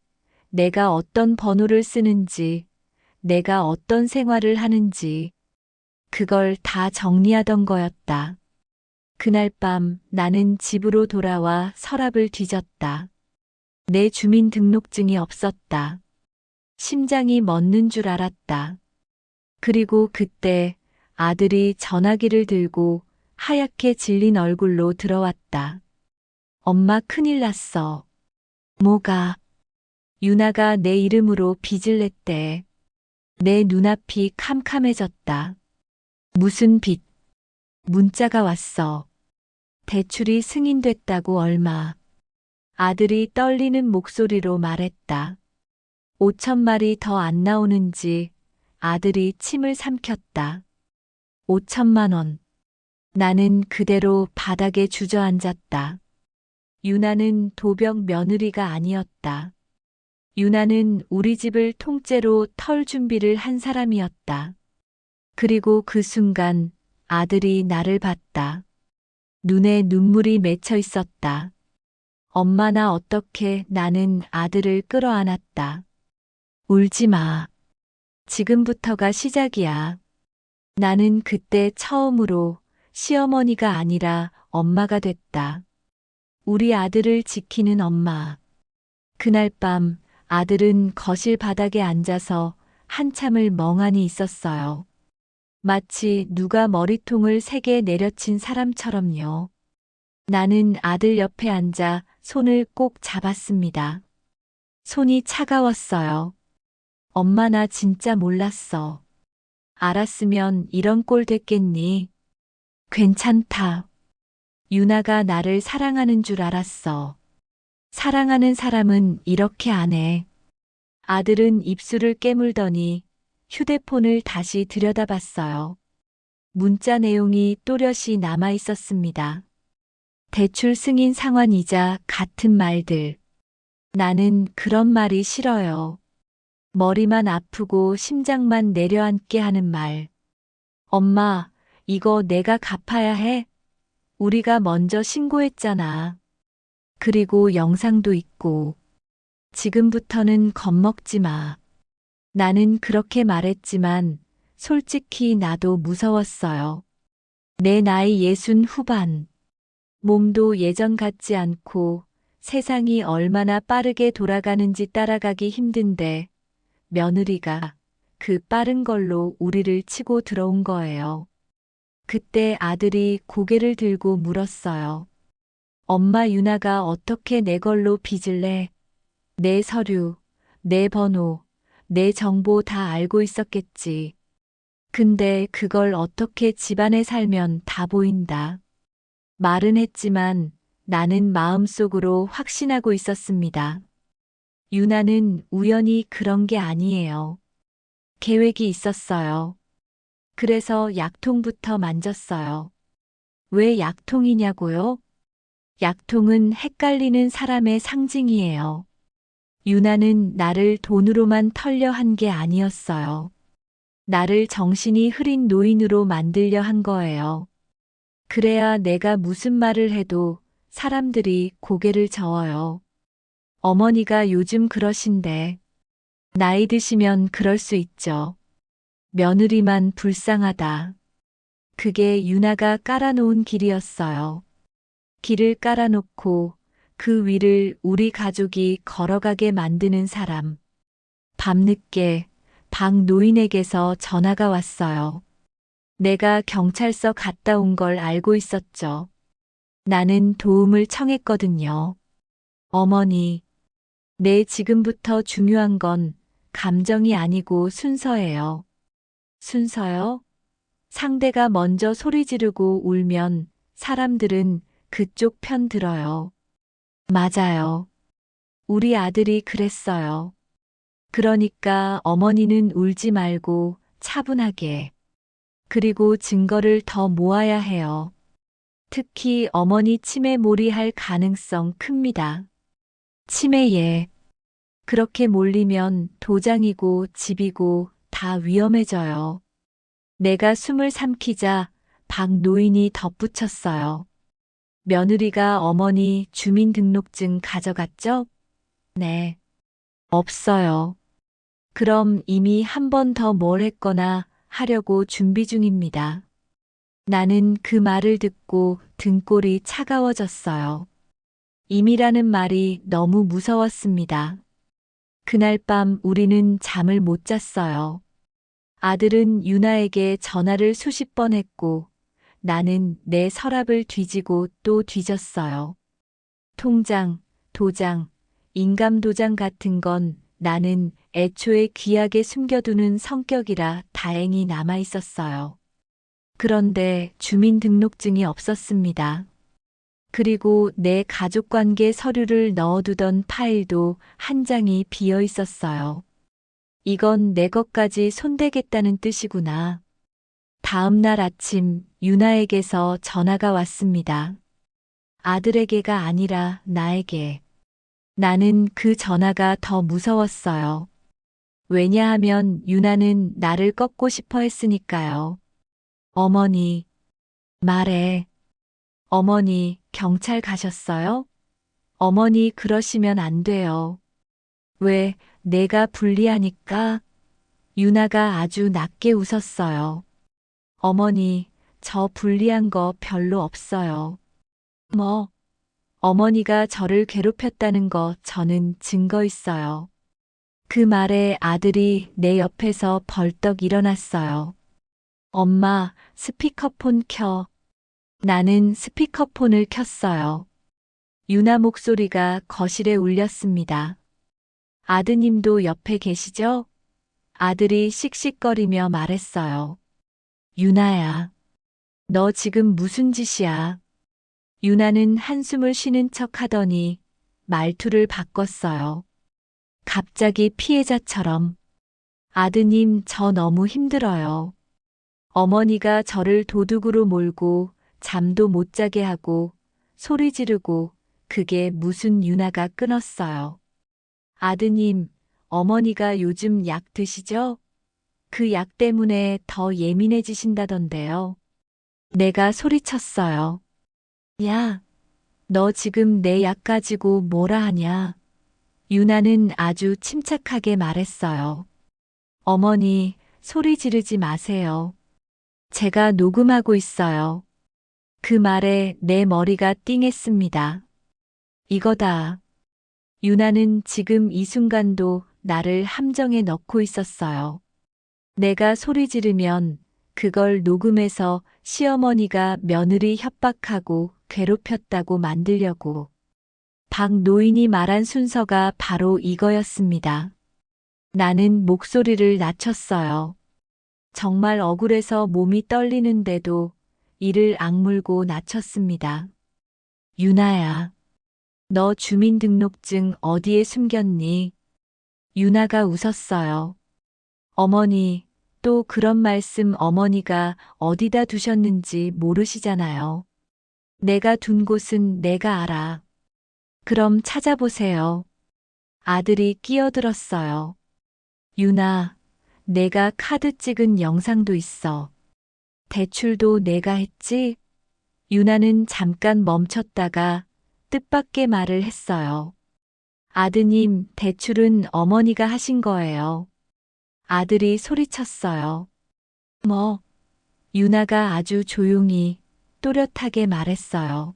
내가 어떤 번호를 쓰는지, 내가 어떤 생활을 하는지, 그걸 다 정리하던 거였다. 그날 밤 나는 집으로 돌아와 서랍을 뒤졌다. 내 주민등록증이 없었다. 심장이 멎는 줄 알았다. 그리고 그때 아들이 전화기를 들고 하얗게 질린 얼굴로 들어왔다. 엄마 큰일 났어. 뭐가? 유나가 내 이름으로 빚을 냈대. 내 눈앞이 캄캄해졌다. 무슨 빚? 문자가 왔어. 대출이 승인됐다고 얼마. 아들이 떨리는 목소리로 말했다. 5천마리 더 안 나오는지 아들이 침을 삼켰다. 5천만 원. 나는 그대로 바닥에 주저앉았다. 유나는 도벽 며느리가 아니었다. 유나는 우리 집을 통째로 털 준비를 한 사람이었다. 그리고 그 순간 아들이 나를 봤다. 눈에 눈물이 맺혀 있었다. 엄마 나 어떻게 나는 아들을 끌어안았다. 울지 마. 지금부터가 시작이야. 나는 그때 처음으로 시어머니가 아니라 엄마가 됐다. 우리 아들을 지키는 엄마. 그날 밤 아들은 거실 바닥에 앉아서 한참을 멍하니 있었어요. 마치 누가 머리통을 세게 내려친 사람처럼요. 나는 아들 옆에 앉아 손을 꼭 잡았습니다. 손이 차가웠어요. 엄마 나 진짜 몰랐어. 알았으면 이런 꼴 됐겠니? 괜찮다. 유나가 나를 사랑하는 줄 알았어. 사랑하는 사람은 이렇게 안 해. 아들은 입술을 깨물더니 휴대폰을 다시 들여다봤어요. 문자 내용이 또렷이 남아 있었습니다. 대출 승인 상환이자 같은 말들. 나는 그런 말이 싫어요. 머리만 아프고 심장만 내려앉게 하는 말. 엄마, 이거 내가 갚아야 해? 우리가 먼저 신고했잖아. 그리고 영상도 있고. 지금부터는 겁먹지 마. 나는 그렇게 말했지만 솔직히 나도 무서웠어요. 내 나이 60 후반. 몸도 예전 같지 않고 세상이 얼마나 빠르게 돌아가는지 따라가기 힘든데 며느리가 그 빠른 걸로 우리를 치고 들어온 거예요. 그때 아들이 고개를 들고 물었어요. 엄마 유나가 어떻게 내 걸로 빚을 내? 내 서류, 내 번호, 내 정보 다 알고 있었겠지. 근데 그걸 어떻게 집안에 살면 다 보인다. 말은 했지만 나는 마음속으로 확신하고 있었습니다. 유나는 우연히 그런 게 아니에요. 계획이 있었어요. 그래서 약통부터 만졌어요. 왜 약통이냐고요? 약통은 헷갈리는 사람의 상징이에요. 유나는 나를 돈으로만 털려 한 게 아니었어요. 나를 정신이 흐린 노인으로 만들려 한 거예요. 그래야 내가 무슨 말을 해도 사람들이 고개를 저어요. 어머니가 요즘 그러신데, 나이 드시면 그럴 수 있죠. 며느리만 불쌍하다. 그게 유나가 깔아놓은 길이었어요. 길을 깔아놓고 그 위를 우리 가족이 걸어가게 만드는 사람. 밤늦게 박 노인에게서 전화가 왔어요. 내가 경찰서 갔다 온 걸 알고 있었죠. 나는 도움을 청했거든요. 어머니, 네, 지금부터 중요한 건 감정이 아니고 순서예요. 순서요? 상대가 먼저 소리 지르고 울면 사람들은 그쪽 편 들어요. 맞아요. 우리 아들이 그랬어요. 그러니까 어머니는 울지 말고 차분하게. 그리고 증거를 더 모아야 해요. 특히 어머니 치매 몰이할 가능성 큽니다. 치매에 그렇게 몰리면 도장이고 집이고 다 위험해져요. 내가 숨을 삼키자 박 노인이 덧붙였어요. 며느리가 어머니 주민등록증 가져갔죠? 네. 없어요. 그럼 이미 한 번 더 뭘 했거나 하려고 준비 중입니다. 나는 그 말을 듣고 등골이 차가워졌어요. 임이라는 말이 너무 무서웠습니다. 그날 밤 우리는 잠을 못 잤어요. 아들은 유나에게 전화를 수십 번 했고 나는 내 서랍을 뒤지고 또 뒤졌어요. 통장, 도장, 인감도장 같은 건 나는 애초에 귀하게 숨겨두는 성격이라 다행히 남아 있었어요. 그런데 주민등록증이 없었습니다. 그리고 내 가족관계 서류를 넣어두던 파일도 한 장이 비어 있었어요. 이건 내 것까지 손대겠다는 뜻이구나. 다음 날 아침 유나에게서 전화가 왔습니다. 아들에게가 아니라 나에게. 나는 그 전화가 더 무서웠어요. 왜냐하면 유나는 나를 꺾고 싶어 했으니까요. 어머니, 말해. 어머니, 경찰 가셨어요? 어머니, 그러시면 안 돼요. 왜, 내가 불리하니까? 유나가 아주 낮게 웃었어요. 어머니, 저 불리한 거 별로 없어요. 뭐, 어머니가 저를 괴롭혔다는 거 저는 증거 있어요. 그 말에 아들이 내 옆에서 벌떡 일어났어요. 엄마, 스피커폰 켜. 나는 스피커폰을 켰어요. 유나 목소리가 거실에 울렸습니다. 아드님도 옆에 계시죠? 아들이 씩씩거리며 말했어요. 유나야, 너 지금 무슨 짓이야? 유나는 한숨을 쉬는 척 하더니 말투를 바꿨어요. 갑자기 피해자처럼. 아드님, 저 너무 힘들어요. 어머니가 저를 도둑으로 몰고 잠도 못 자게 하고 소리 지르고 그게 무슨 유나가 끊었어요. 아드님, 어머니가 요즘 약 드시죠? 그 약 때문에 더 예민해지신다던데요. 내가 소리쳤어요. 야, 너 지금 내 약 가지고 뭐라 하냐? 유나는 아주 침착하게 말했어요. 어머니, 소리 지르지 마세요. 제가 녹음하고 있어요. 그 말에 내 머리가 띵했습니다. 이거다. 유나는 지금 이 순간도 나를 함정에 넣고 있었어요. 내가 소리 지르면 그걸 녹음해서 시어머니가 며느리 협박하고 괴롭혔다고 만들려고. 박 노인이 말한 순서가 바로 이거였습니다. 나는 목소리를 낮췄어요. 정말 억울해서 몸이 떨리는데도 이를 악물고 낮췄습니다. 유나야, 너 주민등록증 어디에 숨겼니? 유나가 웃었어요. 어머니, 또 그런 말씀 어머니가 어디다 두셨는지 모르시잖아요. 내가 둔 곳은 내가 알아. 그럼 찾아보세요. 아들이 끼어들었어요. 유나, 내가 카드 찍은 영상도 있어. 대출도 내가 했지? 유나는 잠깐 멈췄다가 뜻밖의 말을 했어요. 아드님, 대출은 어머니가 하신 거예요. 아들이 소리쳤어요. 뭐? 유나가 아주 조용히 또렷하게 말했어요.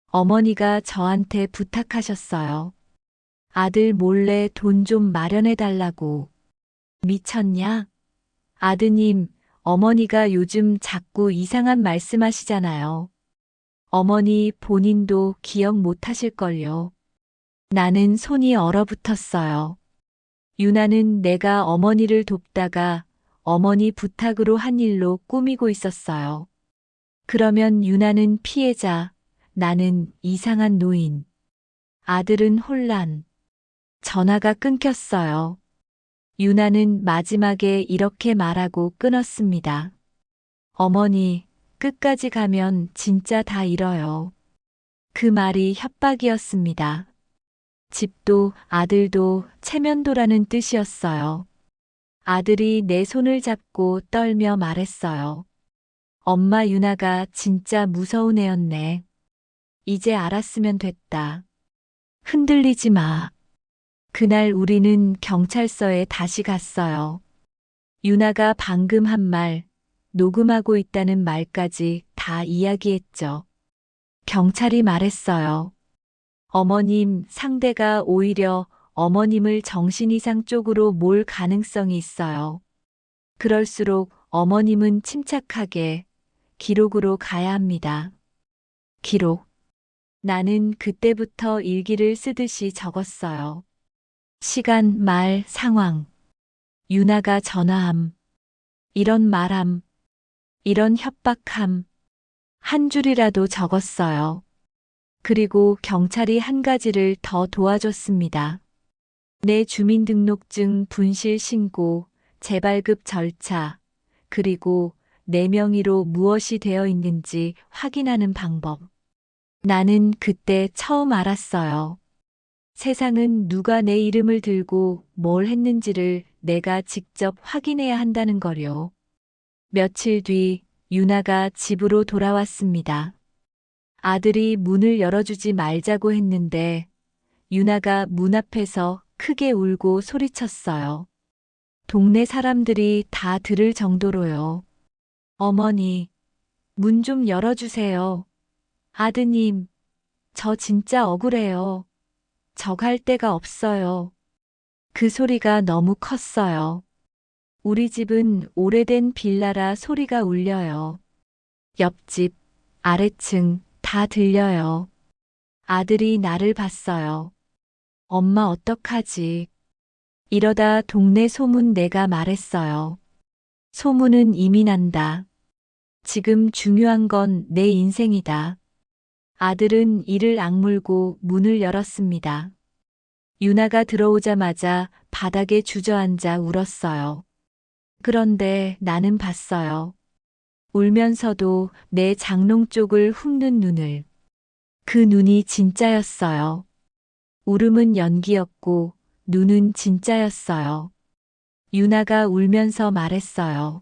어머니가 저한테 부탁하셨어요. 아들 몰래 돈 좀 마련해 달라고. 미쳤냐? 아드님, 어머니가 요즘 자꾸 이상한 말씀하시잖아요. 어머니 본인도 기억 못 하실걸요. 나는 손이 얼어붙었어요. 유나는 내가 어머니를 돕다가 어머니 부탁으로 한 일로 꾸미고 있었어요. 그러면 유나는 피해자, 나는 이상한 노인. 아들은 혼란. 전화가 끊겼어요. 유나는 마지막에 이렇게 말하고 끊었습니다. 어머니, 끝까지 가면 진짜 다 잃어요. 그 말이 협박이었습니다. 집도 아들도 체면도라는 뜻이었어요. 아들이 내 손을 잡고 떨며 말했어요. 엄마 유나가 진짜 무서운 애였네. 이제 알았으면 됐다. 흔들리지 마. 그날 우리는 경찰서에 다시 갔어요. 유나가 방금 한 말, 녹음하고 있다는 말까지 다 이야기했죠. 경찰이 말했어요. 어머님, 상대가 오히려 어머님을 정신 이상 쪽으로 몰 가능성이 있어요. 그럴수록 어머님은 침착하게 기록으로 가야 합니다. 기록. 나는 그때부터 일기를 쓰듯이 적었어요. 시간, 말, 상황. 유나가 전화함. 이런 말함. 이런 협박함. 한 줄이라도 적었어요. 그리고 경찰이 한 가지를 더 도와줬습니다. 내 주민등록증 분실 신고, 재발급 절차, 그리고 내 명의로 무엇이 되어 있는지 확인하는 방법. 나는 그때 처음 알았어요. 세상은 누가 내 이름을 들고 뭘 했는지를 내가 직접 확인해야 한다는 거요. 며칠 뒤 유나가 집으로 돌아왔습니다. 아들이 문을 열어주지 말자고 했는데 유나가 문 앞에서 크게 울고 소리쳤어요. 동네 사람들이 다 들을 정도로요. 어머니, 문 좀 열어주세요. 아드님, 저 진짜 억울해요. 저 갈 데가 없어요. 그 소리가 너무 컸어요. 우리 집은 오래된 빌라라 소리가 울려요. 옆집, 아래층 다 들려요. 아들이 나를 봤어요. 엄마 어떡하지? 이러다 동네 소문 내가 말했어요. 소문은 이미 난다. 지금 중요한 건 내 인생이다. 아들은 이를 악물고 문을 열었습니다. 유나가 들어오자마자 바닥에 주저앉아 울었어요. 그런데 나는 봤어요. 울면서도 내 장롱 쪽을 훑는 눈을. 그 눈이 진짜였어요. 울음은 연기였고 눈은 진짜였어요. 유나가 울면서 말했어요.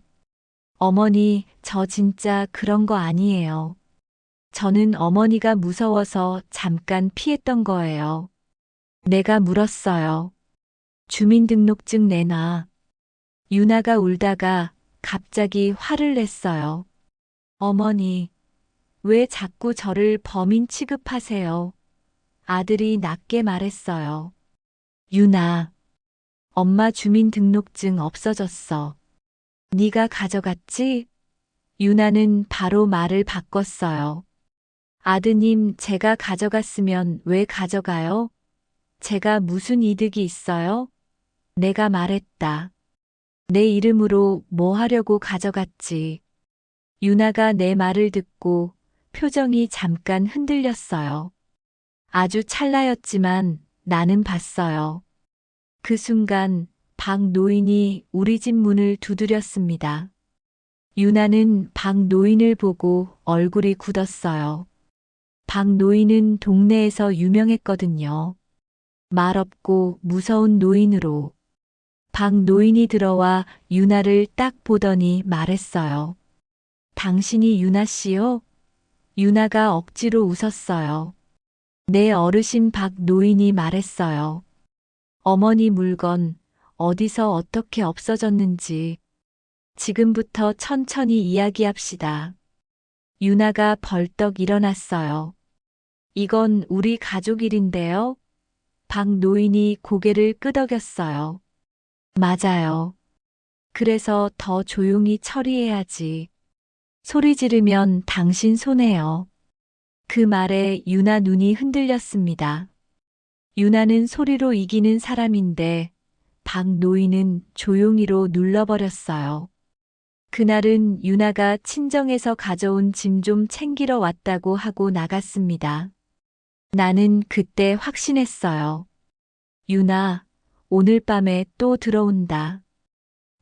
어머니, 저 진짜 그런 거 아니에요. 저는 어머니가 무서워서 잠깐 피했던 거예요. 내가 물었어요. 주민등록증 내놔. 유나가 울다가 갑자기 화를 냈어요. 어머니, 왜 자꾸 저를 범인 취급하세요? 아들이 낮게 말했어요. 유나, 엄마 주민등록증 없어졌어. 네가 가져갔지? 유나는 바로 말을 바꿨어요. 아드님, 제가 가져갔으면 왜 가져가요? 제가 무슨 이득이 있어요? 내가 말했다. 내 이름으로 뭐 하려고 가져갔지. 유나가 내 말을 듣고 표정이 잠깐 흔들렸어요. 아주 찰나였지만 나는 봤어요. 그 순간 박 노인이 우리 집 문을 두드렸습니다. 유나는 박 노인을 보고 얼굴이 굳었어요. 박 노인은 동네에서 유명했거든요. 말 없고 무서운 노인으로. 박 노인이 들어와 유나를 딱 보더니 말했어요. 당신이 유나 씨요? 유나가 억지로 웃었어요. 내 어르신 박 노인이 말했어요. 어머니 물건 어디서 어떻게 없어졌는지 지금부터 천천히 이야기합시다. 유나가 벌떡 일어났어요. 이건 우리 가족 일인데요. 박 노인이 고개를 끄덕였어요. 맞아요. 그래서 더 조용히 처리해야지. 소리 지르면 당신 손해요. 그 말에 유나 눈이 흔들렸습니다. 유나는 소리로 이기는 사람인데 박 노인은 조용히로 눌러버렸어요. 그날은 유나가 친정에서 가져온 짐 좀 챙기러 왔다고 하고 나갔습니다. 나는 그때 확신했어요. 유나, 오늘 밤에 또 들어온다.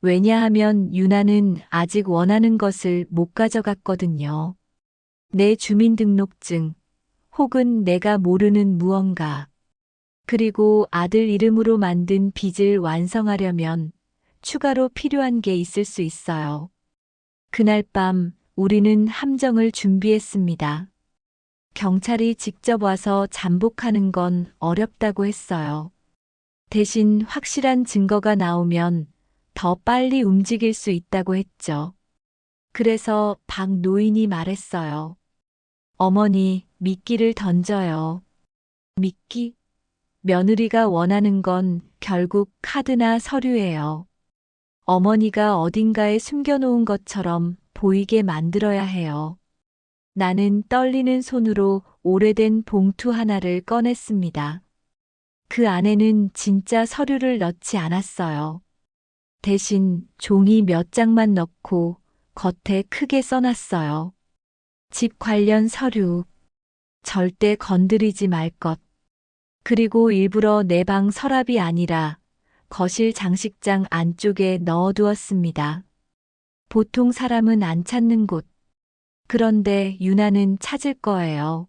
왜냐하면 유나는 아직 원하는 것을 못 가져갔거든요. 내 주민등록증, 혹은 내가 모르는 무언가. 그리고 아들 이름으로 만든 빚을 완성하려면 추가로 필요한 게 있을 수 있어요. 그날 밤 우리는 함정을 준비했습니다. 경찰이 직접 와서 잠복하는 건 어렵다고 했어요. 대신 확실한 증거가 나오면 더 빨리 움직일 수 있다고 했죠. 그래서 박 노인이 말했어요. 어머니, 미끼를 던져요. 미끼? 며느리가 원하는 건 결국 카드나 서류예요. 어머니가 어딘가에 숨겨놓은 것처럼 보이게 만들어야 해요. 나는 떨리는 손으로 오래된 봉투 하나를 꺼냈습니다. 그 안에는 진짜 서류를 넣지 않았어요. 대신 종이 몇 장만 넣고 겉에 크게 써놨어요. 집 관련 서류. 절대 건드리지 말 것. 그리고 일부러 내 방 서랍이 아니라 거실 장식장 안쪽에 넣어두었습니다. 보통 사람은 안 찾는 곳. 그런데 유나는 찾을 거예요.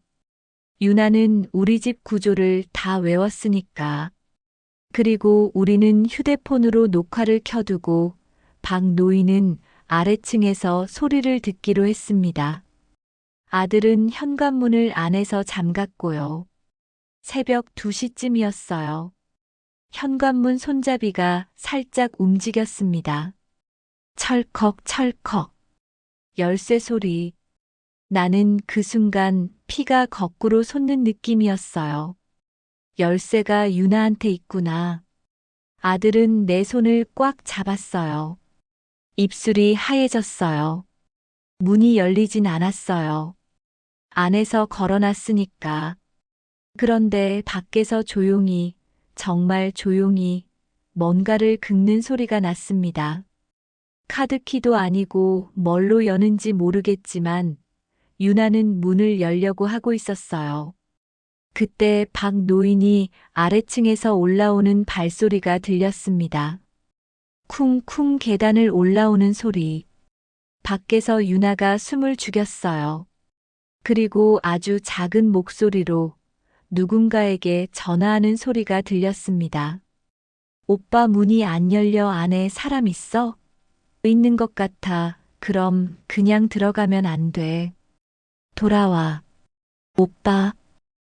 유나는 우리 집 구조를 다 외웠으니까. 그리고 우리는 휴대폰으로 녹화를 켜두고 박 노인은 아래층에서 소리를 듣기로 했습니다. 아들은 현관문을 안에서 잠갔고요. 새벽 2시쯤이었어요. 현관문 손잡이가 살짝 움직였습니다. 철컥 철컥. 열쇠 소리. 나는 그 순간 피가 거꾸로 솟는 느낌이었어요. 열쇠가 유나한테 있구나. 아들은 내 손을 꽉 잡았어요. 입술이 하얘졌어요. 문이 열리진 않았어요. 안에서 걸어놨으니까. 그런데 밖에서 조용히, 정말 조용히 뭔가를 긁는 소리가 났습니다. 카드키도 아니고 뭘로 여는지 모르겠지만 유나는 문을 열려고 하고 있었어요. 그때 박 노인이 아래층에서 올라오는 발소리가 들렸습니다. 쿵쿵 계단을 올라오는 소리. 밖에서 유나가 숨을 죽였어요. 그리고 아주 작은 목소리로 누군가에게 전화하는 소리가 들렸습니다. 오빠 문이 안 열려 안에 사람 있어? 있는 것 같아. 그럼 그냥 들어가면 안 돼. 돌아와. 오빠.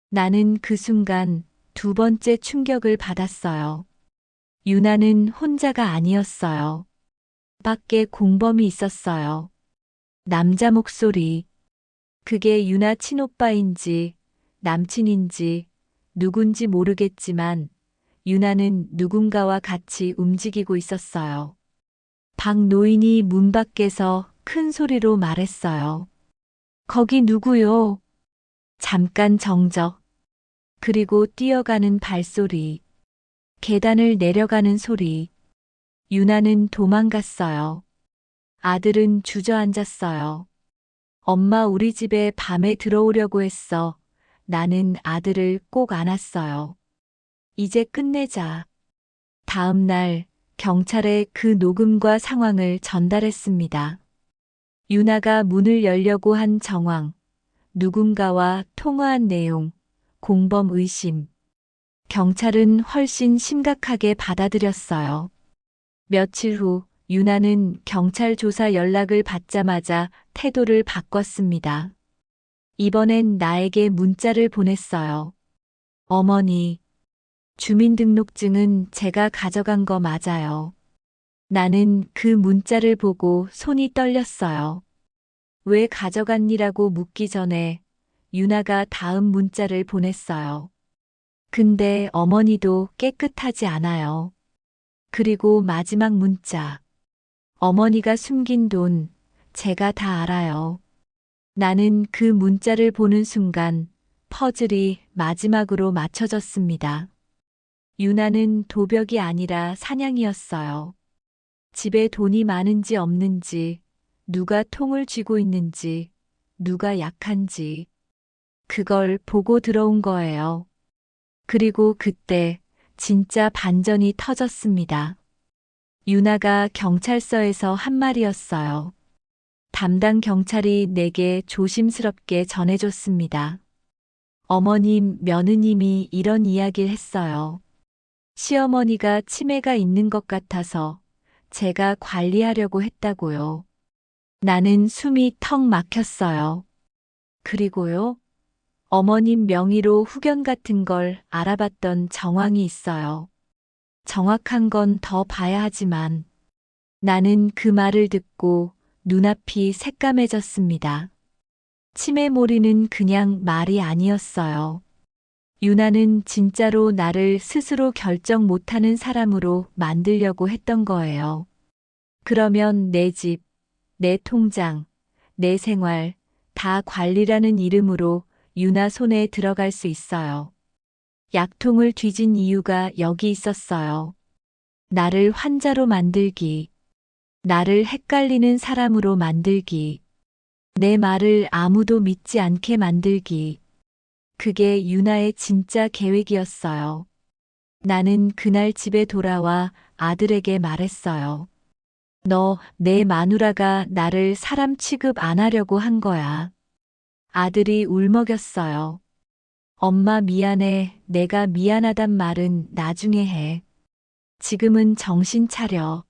나는 그 순간 두 번째 충격을 받았어요. 유나는 혼자가 아니었어요. 밖에 공범이 있었어요. 남자 목소리. 그게 유나 친오빠인지 남친인지 누군지 모르겠지만 유나는 누군가와 같이 움직이고 있었어요. 박 노인이 문 밖에서 큰 소리로 말했어요. 거기 누구요? 잠깐 정적. 그리고 뛰어가는 발소리. 계단을 내려가는 소리. 유나는 도망갔어요. 아들은 주저앉았어요. 엄마 우리 집에 밤에 들어오려고 했어. 나는 아들을 꼭 안았어요. 이제 끝내자. 다음 날 경찰에 그 녹음과 상황을 전달했습니다. 유나가 문을 열려고 한 정황, 누군가와 통화한 내용, 공범 의심. 경찰은 훨씬 심각하게 받아들였어요. 며칠 후 유나는 경찰 조사 연락을 받자마자 태도를 바꿨습니다. 이번엔 나에게 문자를 보냈어요. 어머니, 주민등록증은 제가 가져간 거 맞아요. 나는 그 문자를 보고 손이 떨렸어요. 왜 가져갔니라고 묻기 전에 유나가 다음 문자를 보냈어요. 근데 어머니도 깨끗하지 않아요. 그리고 마지막 문자. 어머니가 숨긴 돈, 제가 다 알아요. 나는 그 문자를 보는 순간 퍼즐이 마지막으로 맞춰졌습니다. 유나는 도벽이 아니라 사냥이었어요. 집에 돈이 많은지 없는지, 누가 통을 쥐고 있는지, 누가 약한지. 그걸 보고 들어온 거예요. 그리고 그때 진짜 반전이 터졌습니다. 유나가 경찰서에서 한 말이었어요. 담당 경찰이 내게 조심스럽게 전해줬습니다. 어머님, 며느님이 이런 이야기를 했어요. 시어머니가 치매가 있는 것 같아서 제가 관리하려고 했다고요. 나는 숨이 턱 막혔어요. 그리고요, 어머님 명의로 후견 같은 걸 알아봤던 정황이 있어요. 정확한 건 더 봐야 하지만 나는 그 말을 듣고 눈앞이 새까매졌습니다. 치매몰이는 그냥 말이 아니었어요. 유나는 진짜로 나를 스스로 결정 못하는 사람으로 만들려고 했던 거예요. 그러면 내 집, 내 통장, 내 생활, 다 관리라는 이름으로 유나 손에 들어갈 수 있어요. 약통을 뒤진 이유가 여기 있었어요. 나를 환자로 만들기. 나를 헷갈리는 사람으로 만들기. 내 말을 아무도 믿지 않게 만들기. 그게 유나의 진짜 계획이었어요. 나는 그날 집에 돌아와 아들에게 말했어요. 너, 내 마누라가 나를 사람 취급 안 하려고 한 거야. 아들이 울먹였어요. 엄마 미안해. 내가 미안하단 말은 나중에 해. 지금은 정신 차려.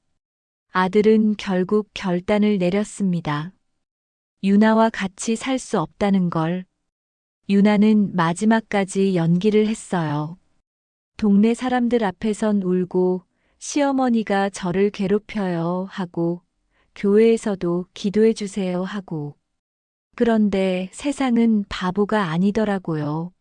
아들은 결국 결단을 내렸습니다. 유나와 같이 살 수 없다는 걸. 유나는 마지막까지 연기를 했어요. 동네 사람들 앞에선 울고 시어머니가 저를 괴롭혀요 하고 교회에서도 기도해 주세요 하고. 그런데 세상은 바보가 아니더라고요.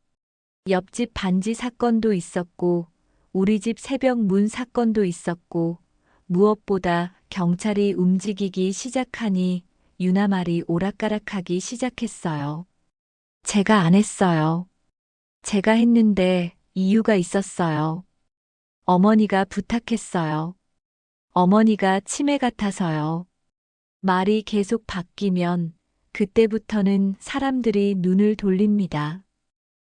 옆집 반지 사건도 있었고 우리 집 새벽 문 사건도 있었고 무엇보다 경찰이 움직이기 시작하니 유나 말이 오락가락하기 시작했어요. 제가 안 했어요. 제가 했는데 이유가 있었어요. 어머니가 부탁했어요. 어머니가 치매 같아서요. 말이 계속 바뀌면 그때부터는 사람들이 눈을 돌립니다.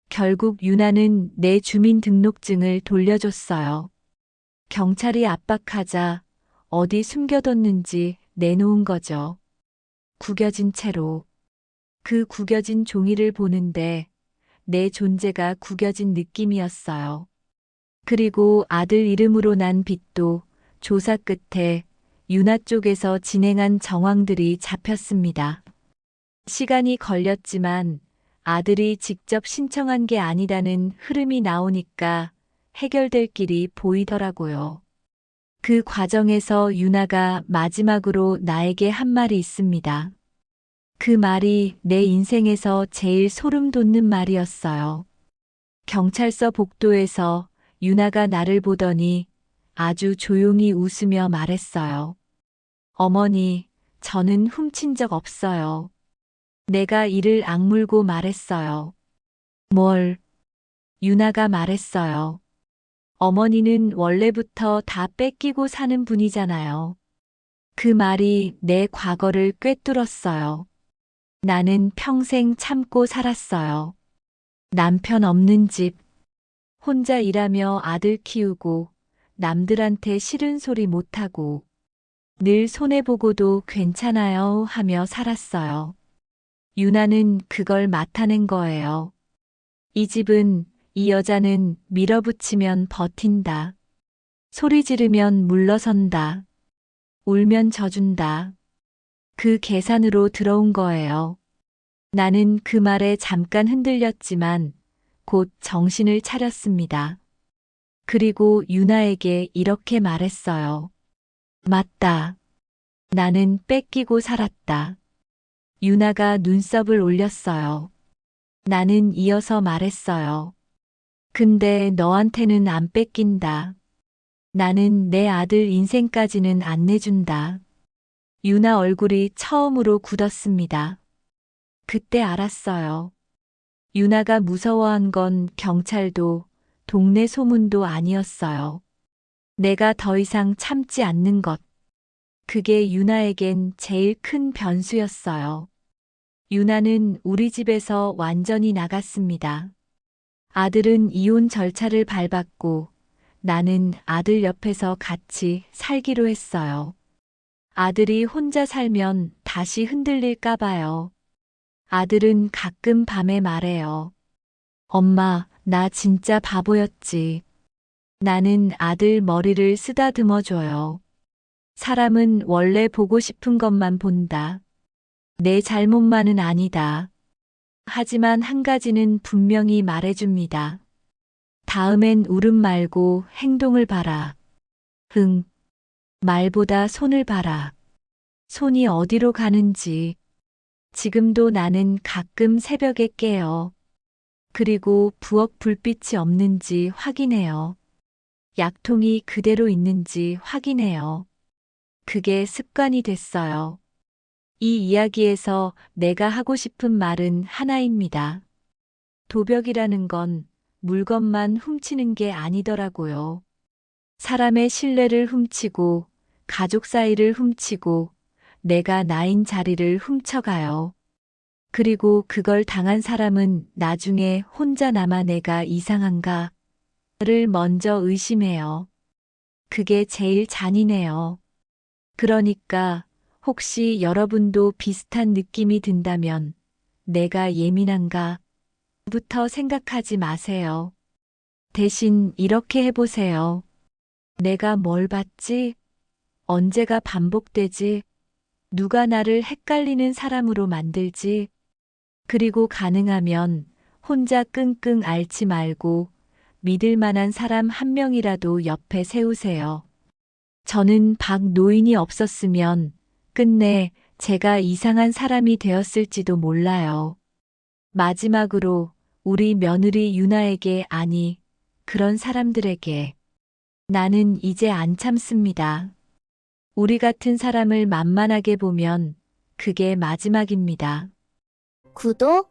결국 유나는 내 주민등록증을 돌려줬어요. 경찰이 압박하자 어디 숨겨뒀는지 내놓은 거죠. 구겨진 채로. 그 구겨진 종이를 보는데 내 존재가 구겨진 느낌이었어요. 그리고 아들 이름으로 난 빚도 조사 끝에 유나 쪽에서 진행한 정황들이 잡혔습니다. 시간이 걸렸지만 아들이 직접 신청한 게 아니다는 흐름이 나오니까 해결될 길이 보이더라고요. 그 과정에서 유나가 마지막으로 나에게 한 말이 있습니다. 그 말이 내 인생에서 제일 소름 돋는 말이었어요. 경찰서 복도에서 유나가 나를 보더니 아주 조용히 웃으며 말했어요. 어머니, 저는 훔친 적 없어요. 내가 이를 악물고 말했어요. 뭘? 유나가 말했어요. 어머니는 원래부터 다 뺏기고 사는 분이잖아요. 그 말이 내 과거를 꿰뚫었어요. 나는 평생 참고 살았어요. 남편 없는 집, 혼자 일하며 아들 키우고 남들한테 싫은 소리 못하고 늘 손해보고도 괜찮아요 하며 살았어요. 유나는 그걸 맡아낸 거예요. 이 집은, 이 여자는 밀어붙이면 버틴다. 소리 지르면 물러선다. 울면 져준다. 그 계산으로 들어온 거예요. 나는 그 말에 잠깐 흔들렸지만 곧 정신을 차렸습니다. 그리고 유나에게 이렇게 말했어요. 맞다. 나는 뺏기고 살았다. 유나가 눈썹을 올렸어요. 나는 이어서 말했어요. 근데 너한테는 안 뺏긴다. 나는 내 아들 인생까지는 안 내준다. 유나 얼굴이 처음으로 굳었습니다. 그때 알았어요. 유나가 무서워한 건 경찰도 동네 소문도 아니었어요. 내가 더 이상 참지 않는 것. 그게 유나에겐 제일 큰 변수였어요. 유나는 우리 집에서 완전히 나갔습니다. 아들은 이혼 절차를 밟았고 나는 아들 옆에서 같이 살기로 했어요. 아들이 혼자 살면 다시 흔들릴까 봐요. 아들은 가끔 밤에 말해요. 엄마, 나 진짜 바보였지. 나는 아들 머리를 쓰다듬어 줘요. 사람은 원래 보고 싶은 것만 본다. 내 잘못만은 아니다. 하지만 한 가지는 분명히 말해줍니다. 다음엔 울음 말고 행동을 봐라. 흥. 말보다 손을 봐라. 손이 어디로 가는지. 지금도 나는 가끔 새벽에 깨요. 그리고 부엌 불빛이 없는지 확인해요. 약통이 그대로 있는지 확인해요. 그게 습관이 됐어요. 이 이야기에서 내가 하고 싶은 말은 하나입니다. 도벽이라는 건 물건만 훔치는 게 아니더라고요. 사람의 신뢰를 훔치고, 가족 사이를 훔치고, 내가 나인 자리를 훔쳐가요. 그리고 그걸 당한 사람은 나중에 혼자 남아 내가 이상한가를 먼저 의심해요. 그게 제일 잔인해요. 그러니까 혹시 여러분도 비슷한 느낌이 든다면 내가 예민한가? 부터 생각하지 마세요. 대신 이렇게 해보세요. 내가 뭘 봤지? 언제가 반복되지? 누가 나를 헷갈리는 사람으로 만들지? 그리고 가능하면 혼자 끙끙 앓지 말고 믿을 만한 사람 한 명이라도 옆에 세우세요. 저는 박노인이 없었으면 끝내 제가 이상한 사람이 되었을지도 몰라요. 마지막으로 우리 며느리 유나에게, 아니, 그런 사람들에게 나는 이제 안 참습니다. 우리 같은 사람을 만만하게 보면 그게 마지막입니다. 구독,